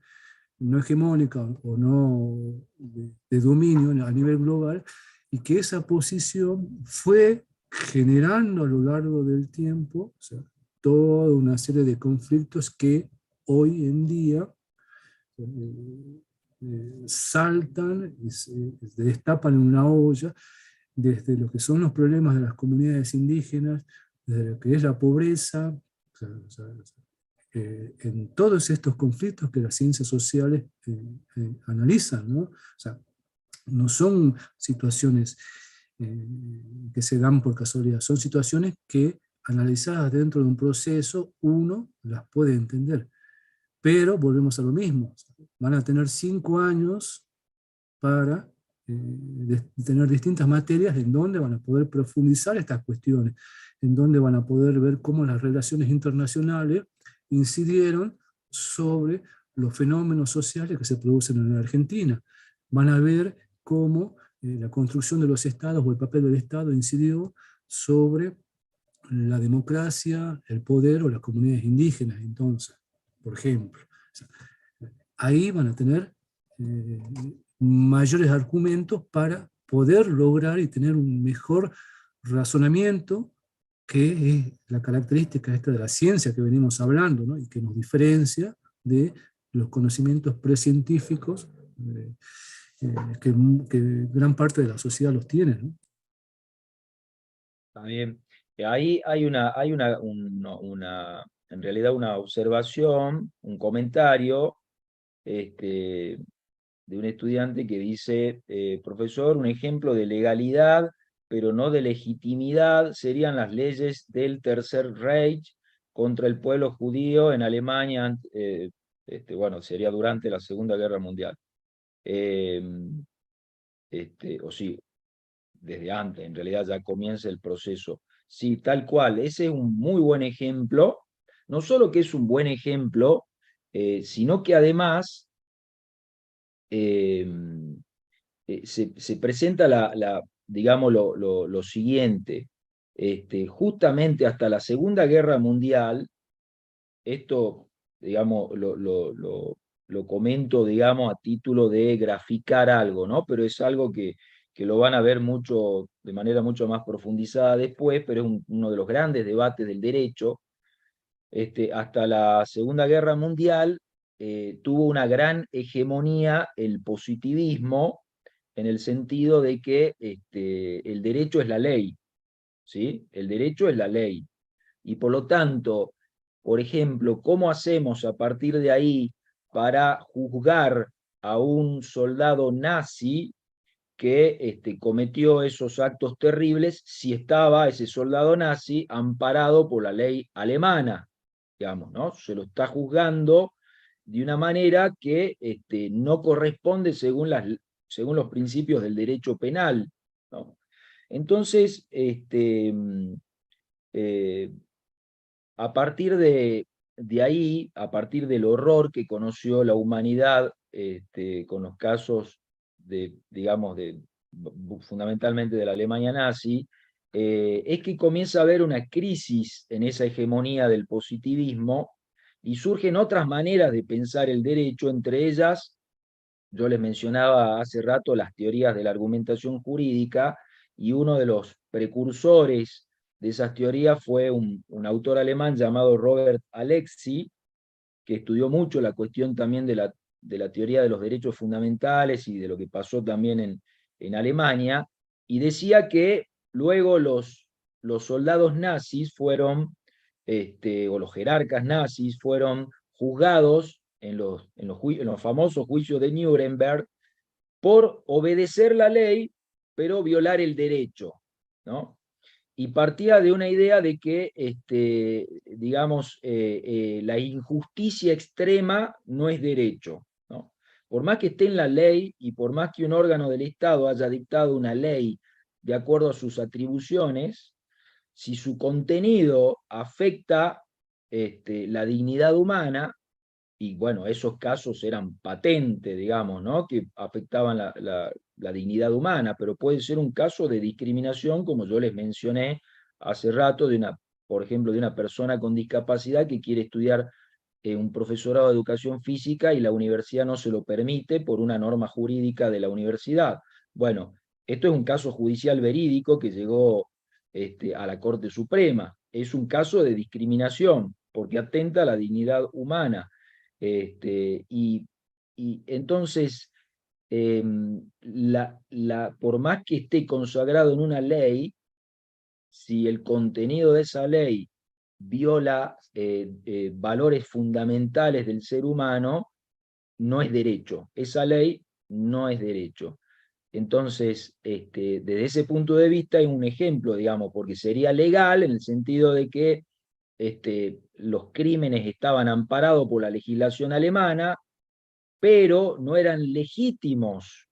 no hegemónica o no de dominio a nivel global, y que esa posición fue generando a lo largo del tiempo, o sea, toda una serie de conflictos que hoy en día saltan y se destapan en una olla, desde lo que son los problemas de las comunidades indígenas, desde lo que es la pobreza, en todos estos conflictos que las ciencias sociales analizan, ¿no? O sea, no son situaciones que se dan por casualidad, son situaciones que analizadas dentro de un proceso uno las puede entender. Pero volvemos a lo mismo, van a tener 5 años para tener distintas materias en donde van a poder profundizar estas cuestiones, en donde van a poder ver cómo las relaciones internacionales incidieron sobre los fenómenos sociales que se producen en la Argentina. Van a ver cómo la construcción de los estados o el papel del Estado incidió sobre la democracia, el poder o las comunidades indígenas, entonces, por ejemplo. O sea, ahí van a tener mayores argumentos para poder lograr y tener un mejor razonamiento, que es la característica esta de la ciencia que venimos hablando, ¿no? Y que nos diferencia de los conocimientos precientíficos que gran parte de la sociedad los tiene, ¿no? Está bien. Ahí en realidad una observación, un comentario de un estudiante que dice, profesor, un ejemplo de legalidad, pero no de legitimidad, serían las leyes del Tercer Reich contra el pueblo judío en Alemania, bueno, sería durante la Segunda Guerra Mundial. O sí, desde antes, en realidad ya comienza el proceso. Sí, tal cual, ese es un muy buen ejemplo, no solo que es un buen ejemplo, sino que además eh, se presenta digamos, lo siguiente. Justamente hasta la Segunda Guerra Mundial, esto, digamos, lo comento, digamos, a título de graficar algo, ¿no? Pero es algo que lo van a ver mucho, de manera mucho más profundizada después, pero es uno de los grandes debates del derecho. Hasta la Segunda Guerra Mundial tuvo una gran hegemonía el positivismo, en el sentido de que el derecho es la ley, ¿sí? El derecho es la ley. Y por lo tanto, por ejemplo, ¿cómo hacemos a partir de ahí para juzgar a un soldado nazi que cometió esos actos terribles si estaba ese soldado nazi amparado por la ley alemana? Digamos, ¿no? Se lo está juzgando de una manera que no corresponde según los principios del derecho penal, ¿no? Entonces, eh, a partir de ahí, a partir del horror que conoció la humanidad con los casos digamos, fundamentalmente de la Alemania nazi, es que comienza a haber una crisis en esa hegemonía del positivismo y surgen otras maneras de pensar el derecho, entre ellas, yo les mencionaba hace rato las teorías de la argumentación jurídica, y uno de los precursores de esas teorías fue un autor alemán llamado Robert Alexy, que estudió mucho la cuestión también de la teoría de los derechos fundamentales y de lo que pasó también en Alemania, y decía que luego los soldados nazis fueron, o los jerarcas nazis fueron juzgados en los famosos juicios de Nuremberg por obedecer la ley, pero violar el derecho, ¿no? Y partía de una idea de que, digamos, la injusticia extrema no es derecho, ¿no? Por más que esté en la ley y por más que un órgano del Estado haya dictado una ley de acuerdo a sus atribuciones, si su contenido afecta la dignidad humana, y bueno, esos casos eran patentes, digamos, ¿no? Que afectaban la dignidad humana, pero puede ser un caso de discriminación, como yo les mencioné hace rato, por ejemplo, de una persona con discapacidad que quiere estudiar un profesorado de educación física y la universidad no se lo permite por una norma jurídica de la universidad. Bueno, esto es un caso judicial verídico que llegó a la Corte Suprema. Es un caso de discriminación porque atenta a la dignidad humana. Y entonces, por más que esté consagrado en una ley, si el contenido de esa ley viola valores fundamentales del ser humano, no es derecho. Esa ley no es derecho. Entonces, desde ese punto de vista es un ejemplo, digamos, porque sería legal en el sentido de que los crímenes estaban amparados por la legislación alemana, pero no eran legítimos.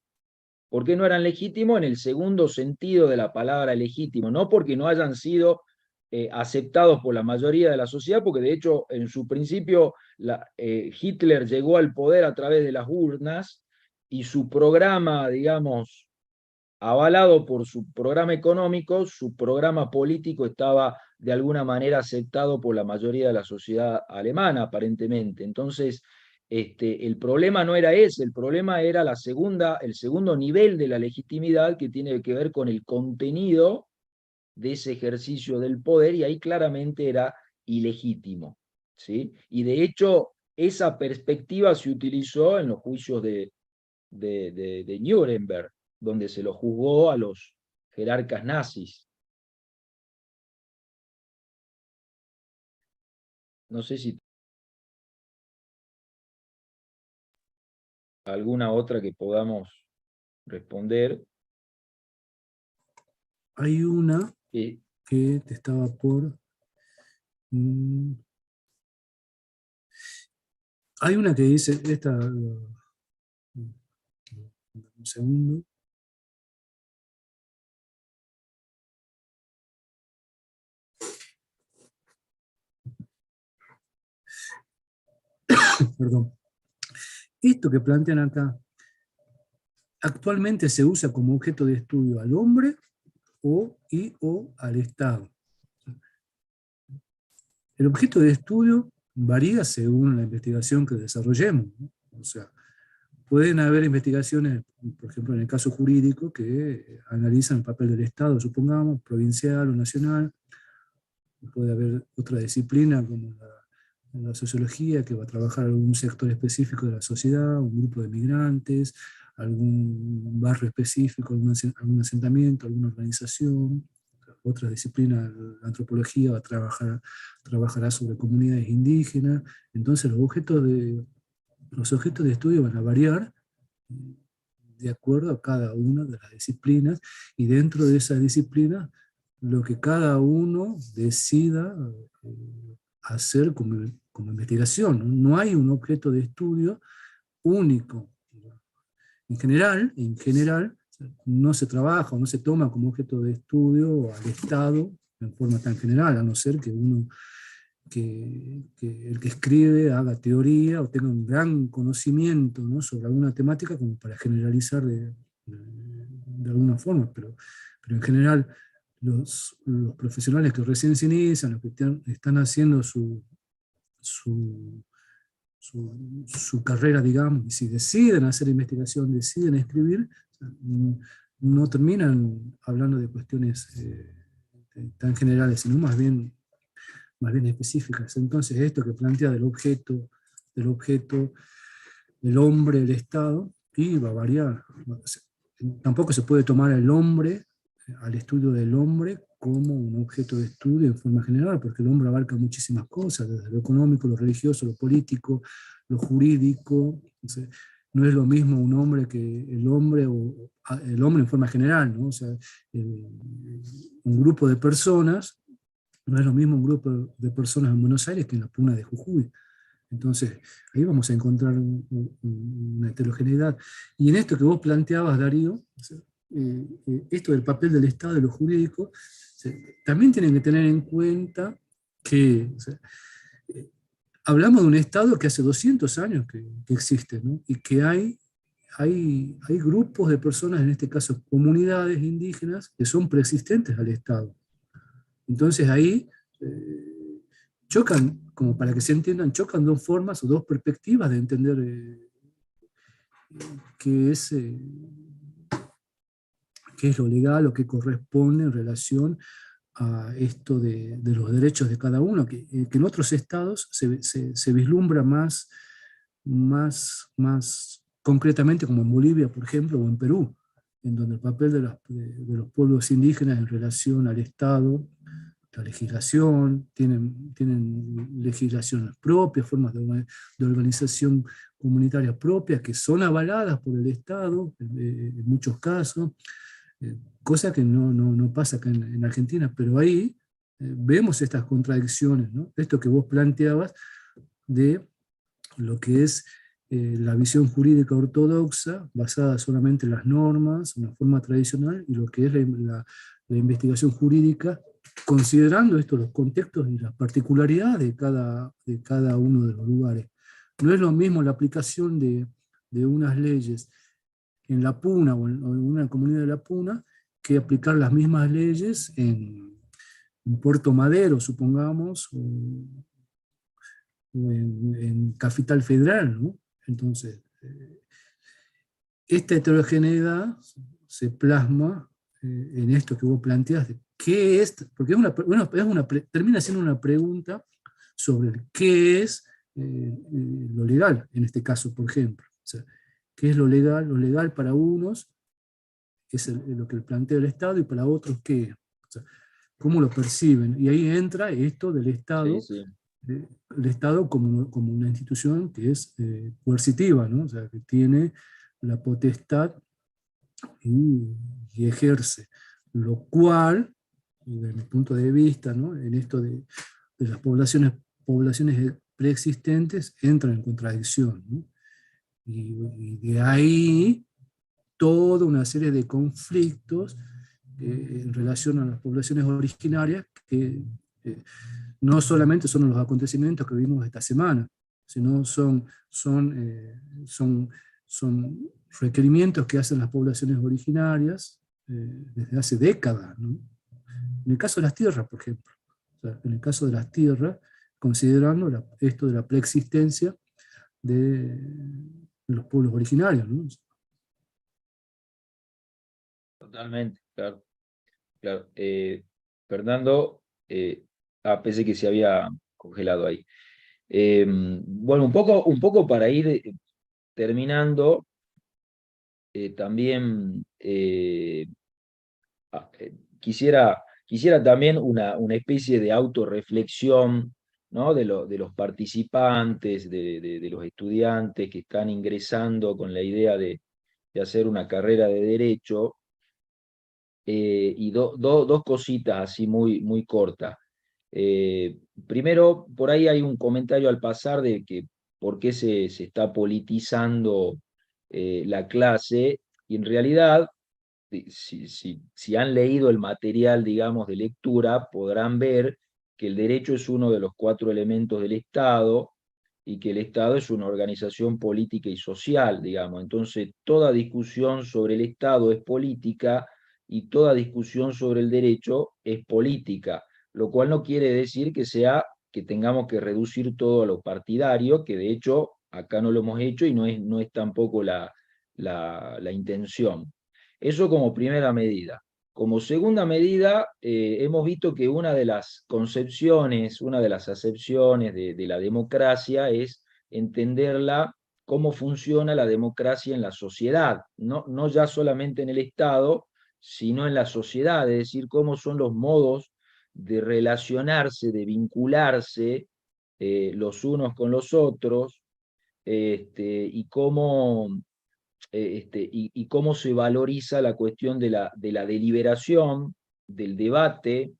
¿Por qué no eran legítimos? En el segundo sentido de la palabra legítimo, no porque no hayan sido aceptados por la mayoría de la sociedad, porque de hecho en su principio Hitler llegó al poder a través de las urnas y su programa, digamos, avalado por su programa económico, su programa político estaba de alguna manera aceptado por la mayoría de la sociedad alemana, aparentemente. Entonces, el problema no era ese, el problema era el segundo nivel de la legitimidad que tiene que ver con el contenido de ese ejercicio del poder, y ahí claramente era ilegítimo, ¿sí? Y de hecho, esa perspectiva se utilizó en los juicios de Nuremberg, donde se lo juzgó a los jerarcas nazis. No sé si alguna otra que podamos responder. Hay una Eh, que te estaba por... hay una que dice, un segundo. Perdón. Esto que plantean acá, actualmente se usa como objeto de estudio al hombre o al Estado. El objeto de estudio varía según la investigación que desarrollemos, ¿no? O sea, pueden haber investigaciones, por ejemplo, en el caso jurídico, que analizan el papel del Estado, supongamos, provincial o nacional. Puede haber otra disciplina como la sociología, que va a trabajar algún sector específico de la sociedad, un grupo de migrantes, algún barrio específico, algún asentamiento, alguna organización. Otra disciplina, la antropología, trabajará sobre comunidades indígenas. Entonces los objetos de estudio van a variar de acuerdo a cada una de las disciplinas, y dentro de esas disciplinas lo que cada uno decida hacer como investigación. No hay un objeto de estudio único. En general, no se trabaja o no se toma como objeto de estudio al Estado en forma tan general, a no ser que el que escribe haga teoría o tenga un gran conocimiento, ¿no?, sobre alguna temática como para generalizar de alguna forma, pero en general los profesionales que recién se inician, los que están haciendo su carrera, digamos, y si deciden hacer investigación, deciden escribir, no terminan hablando de cuestiones tan generales, sino más bien específicas. Entonces, esto que plantea del objeto, el hombre, el Estado, y va a variar. Tampoco se puede tomar al hombre, al estudio del hombre, como un objeto de estudio en forma general, porque el hombre abarca muchísimas cosas, desde lo económico, lo religioso, lo político, lo jurídico. Entonces, no es lo mismo un hombre que el hombre, o el hombre en forma general, ¿no? O sea, un grupo de personas no es lo mismo un grupo de personas en Buenos Aires que en la Puna de Jujuy. Entonces, ahí vamos a encontrar una heterogeneidad. Y en esto que vos planteabas, Darío, esto del papel del Estado y lo jurídico, también tienen que tener en cuenta que hablamos de un Estado que hace 200 años que existe, ¿no? Y que hay hay grupos de personas, en este caso comunidades indígenas, que son preexistentes al Estado. Entonces ahí chocan, como para que se entiendan, chocan dos formas o dos perspectivas de entender qué es, qué es lo legal o qué corresponde en relación a esto de los derechos de cada uno, que en otros estados se vislumbra más concretamente, como en Bolivia, por ejemplo, o en Perú, en donde el papel de los pueblos indígenas en relación al Estado, la legislación, tienen legislaciones propias, formas de organización comunitaria propias que son avaladas por el Estado en muchos casos, cosa que no pasa acá en Argentina, pero ahí vemos estas contradicciones, ¿no? Esto que vos planteabas de lo que es la visión jurídica ortodoxa, basada solamente en las normas, una forma tradicional, y lo que es la investigación jurídica, considerando esto, los contextos y las particularidades de cada uno de los lugares. No es lo mismo la aplicación de unas leyes en La Puna o en una comunidad de La Puna que aplicar las mismas leyes en Puerto Madero, supongamos, o en Capital Federal, ¿no? Entonces, esta heterogeneidad se plasma en esto que vos planteas, de qué es, porque termina siendo una pregunta sobre el qué es lo legal, en este caso, por ejemplo. O sea, ¿qué es lo legal? Lo legal para unos es lo que plantea el Estado, y para otros, ¿qué? O sea, ¿cómo lo perciben? Y ahí entra esto del Sí, Estado, sí. el Estado como una institución que es coercitiva, ¿no? O sea, que tiene la potestad y ejerce, lo cual, desde mi punto de vista, ¿no? En esto de las poblaciones preexistentes, entra en contradicción, ¿no? Y de ahí toda una serie de conflictos en relación a las poblaciones originarias que no solamente son los acontecimientos que vimos esta semana, sino son requerimientos que hacen las poblaciones originarias desde hace décadas, ¿no? En el caso de las tierras, por ejemplo. O sea, en el caso de las tierras, considerando esto de la preexistencia de los pueblos originarios, ¿no? Totalmente, claro. Claro. Fernando, pensé que se había congelado ahí. Bueno, un poco para ir terminando, también quisiera también una especie de autorreflexión, ¿no? De los participantes, de los estudiantes que están ingresando con la idea de hacer una carrera de derecho. Y dos cositas así muy cortas. Primero, por ahí hay un comentario al pasar de que por qué se está politizando la clase, y en realidad, si han leído el material, digamos, de lectura, podrán ver que el derecho es uno de los cuatro elementos del Estado, y que el Estado es una organización política y social, digamos. Entonces, toda discusión sobre el Estado es política, y toda discusión sobre el derecho es política, lo cual no quiere decir que tengamos que reducir todo a lo partidario, que de hecho acá no lo hemos hecho y no es tampoco la intención. Eso como primera medida. Como segunda medida, hemos visto que una de las concepciones, una de las acepciones de la democracia es entenderla, cómo funciona la democracia en la sociedad, no ya solamente en el Estado, sino en la sociedad, es decir, cómo son los modos de relacionarse, de vincularse los unos con los otros, y cómo se valoriza la cuestión de la deliberación, del debate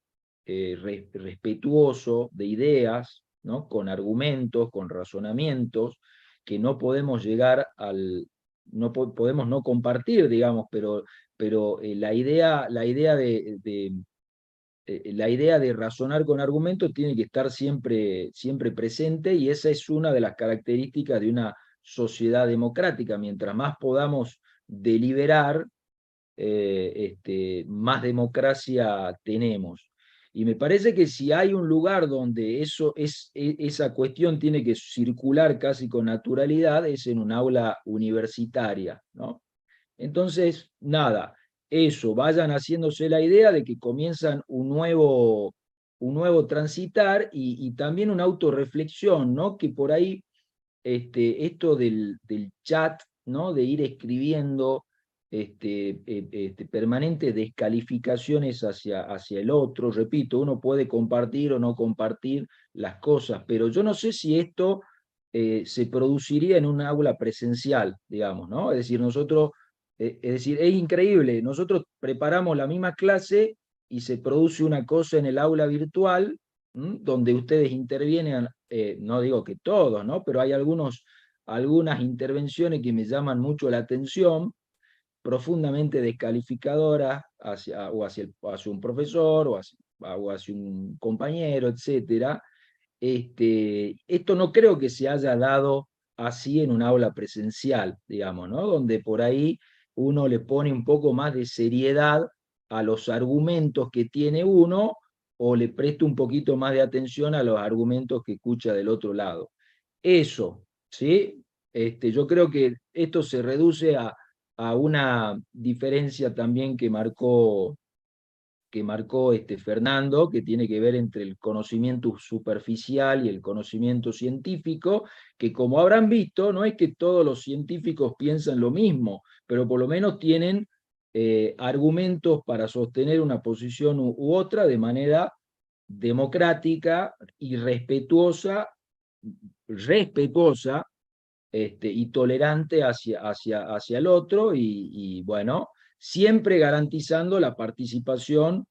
respetuoso de ideas, ¿no? Con argumentos, con razonamientos, que no podemos llegar podemos no compartir, digamos, pero la idea de razonar con argumentos tiene que estar siempre presente, y esa es una de las características sociedad democrática. Mientras más podamos deliberar, más democracia tenemos. Y me parece que si hay un lugar donde esa cuestión tiene que circular casi con naturalidad, es en un aula universitaria, ¿no? Entonces, nada, eso, vayan haciéndose la idea de que comienzan un nuevo transitar y también una autorreflexión, ¿no? Que por ahí esto del chat, ¿no? De ir escribiendo permanentes descalificaciones hacia el otro. Repito, uno puede compartir o no compartir las cosas, pero yo no sé si esto se produciría en un aula presencial, digamos, ¿no? Es decir, es increíble, nosotros preparamos la misma clase y se produce una cosa en el aula virtual, donde ustedes intervienen, no digo que todos, ¿no? Pero hay algunas intervenciones que me llaman mucho la atención, profundamente descalificadoras hacia un profesor o hacia un compañero, etcétera. Esto no creo que se haya dado así en un aula presencial, digamos, ¿no? Donde por ahí uno le pone un poco más de seriedad a los argumentos que tiene uno o le presta un poquito más de atención a los argumentos que escucha del otro lado. Eso, ¿sí? Yo creo que esto se reduce a una diferencia también que marcó Fernando, que tiene que ver entre el conocimiento superficial y el conocimiento científico, que como habrán visto, no es que todos los científicos piensan lo mismo, pero por lo menos tienen argumentos para sostener una posición u otra de manera democrática y respetuosa, y tolerante hacia el otro, y bueno, siempre garantizando la participación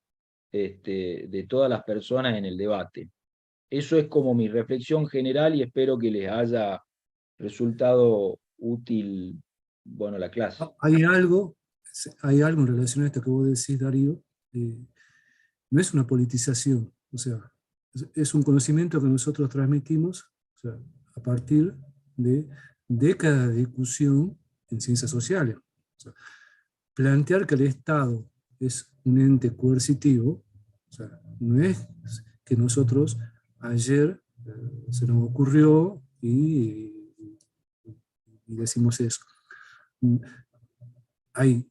de todas las personas en el debate. Eso es como mi reflexión general y espero que les haya resultado útil, bueno, la clase. Hay algo en relación a esto que vos decís, Darío. No es una politización, o sea, es un conocimiento que nosotros transmitimos, o sea, a partir de décadas de discusión en ciencias sociales. O sea, plantear que el Estado es un ente coercitivo, o sea, no es que nosotros ayer se nos ocurrió y decimos eso. Hay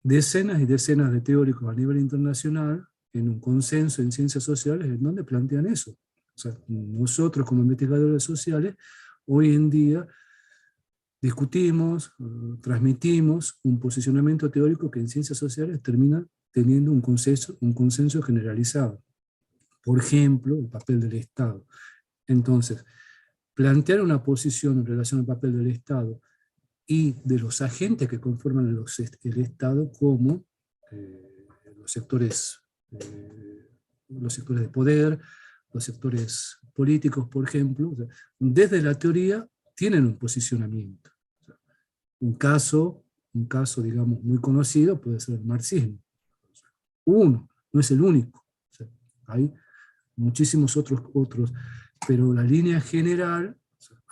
decenas y decenas de teóricos a nivel internacional en un consenso en ciencias sociales en donde plantean eso. O sea, nosotros como investigadores sociales hoy en día discutimos, transmitimos un posicionamiento teórico que en ciencias sociales termina teniendo un consenso generalizado. Por ejemplo, el papel del Estado. Entonces, plantear una posición en relación al papel del Estado y de los agentes que conforman el Estado como los sectores de poder, los sectores políticos, por ejemplo, o sea, desde la teoría tienen un posicionamiento. O sea, un caso, digamos, muy conocido puede ser el marxismo. O sea, uno, no es el único. O sea, hay muchísimos otros, pero la línea general,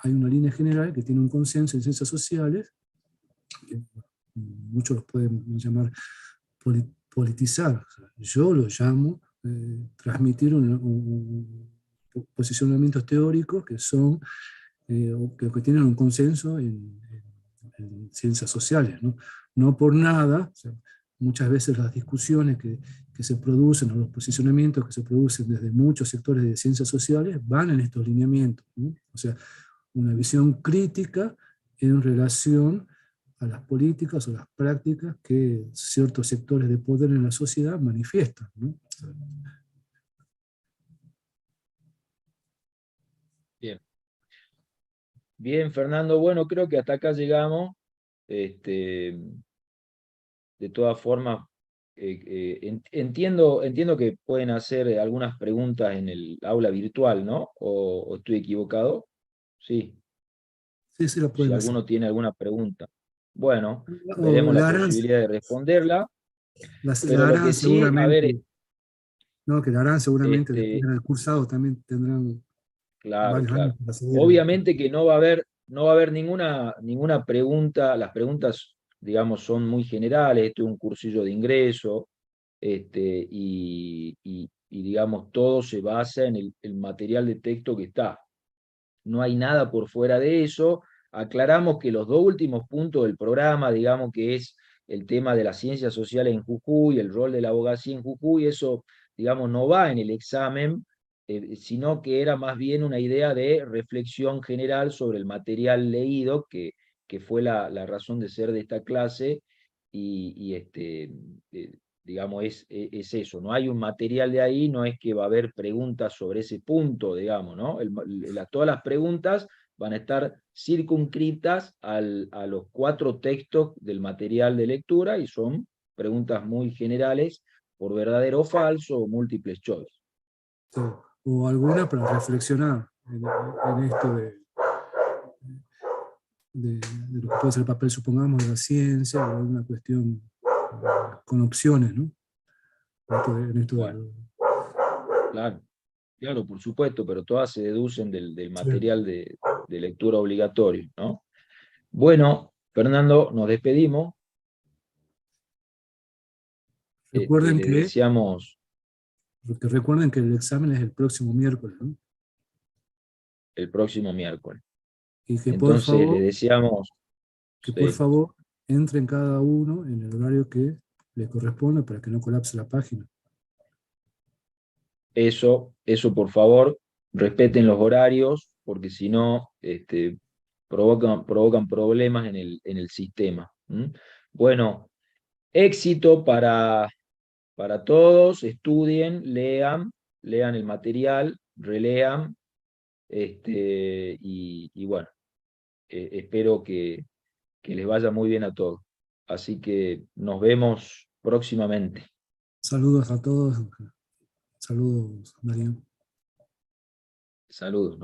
hay una línea general que tiene un consenso en ciencias sociales, que muchos los pueden llamar politizar. O sea, yo lo llamo transmitir posicionamientos teóricos que son, que tienen un consenso en ciencias sociales, ¿no? No por nada, o sea, muchas veces las discusiones que se producen o los posicionamientos que se producen desde muchos sectores de ciencias sociales van en estos lineamientos, ¿no? O sea, una visión crítica en relación a las políticas o las prácticas que ciertos sectores de poder en la sociedad manifiestan, ¿no? Bien. Bien, Fernando, bueno, creo que hasta acá llegamos. De todas formas, entiendo que pueden hacer algunas preguntas en el aula virtual, ¿no? ¿O estoy equivocado? Sí, Sí, sí, lo si pueden hacer. alguno tiene alguna pregunta. Bueno, O veremos la posibilidad de responderla, pero la lo que harán sí, a ver, seguramente, no, que la harán seguramente después este, del cursado, también tendrán claro, varios años claro. para seguir. Obviamente que no va a haber no va a haber ninguna pregunta, las preguntas, digamos, son muy generales, esto es un cursillo de ingreso, y, digamos, todo se basa en el material de texto que está. No hay nada por fuera de eso. Aclaramos que los dos últimos puntos del programa, digamos que es el tema de las ciencias sociales en Jujuy, el rol de la abogacía en Jujuy, eso, digamos, no va en el examen, sino que era más bien una idea de reflexión general sobre el material leído, que fue la razón de ser de esta clase, y digamos, es eso, no hay un material de ahí, no es que va a haber preguntas sobre ese punto, digamos, ¿no? Todas las preguntas van a estar circunscritas a los 4 textos del material de lectura y son preguntas muy generales por verdadero o falso o múltiples choice. Sí. O alguna para reflexionar en esto de lo que puede ser el papel, supongamos, de la ciencia, o alguna cuestión con opciones, ¿no? En esto Bueno, claro, claro, por supuesto, pero todas se deducen del sí. material de lectura obligatorio, ¿no? Bueno, Fernando, nos despedimos. Recuerden Le deseamos recuerden que el examen es el próximo miércoles, ¿no? el próximo miércoles. Y Entonces, le deseamos, que por sí, favor entren cada uno en el horario que le corresponde para que no colapse la página. eso por favor, respeten los horarios, porque si no, provocan problemas en el sistema. ¿Mm? Bueno, éxito para todos, estudien, lean el material, relean, y bueno, espero que les vaya muy bien a todos. Así que nos vemos próximamente. Saludos a todos. Saludos, María. Saludos.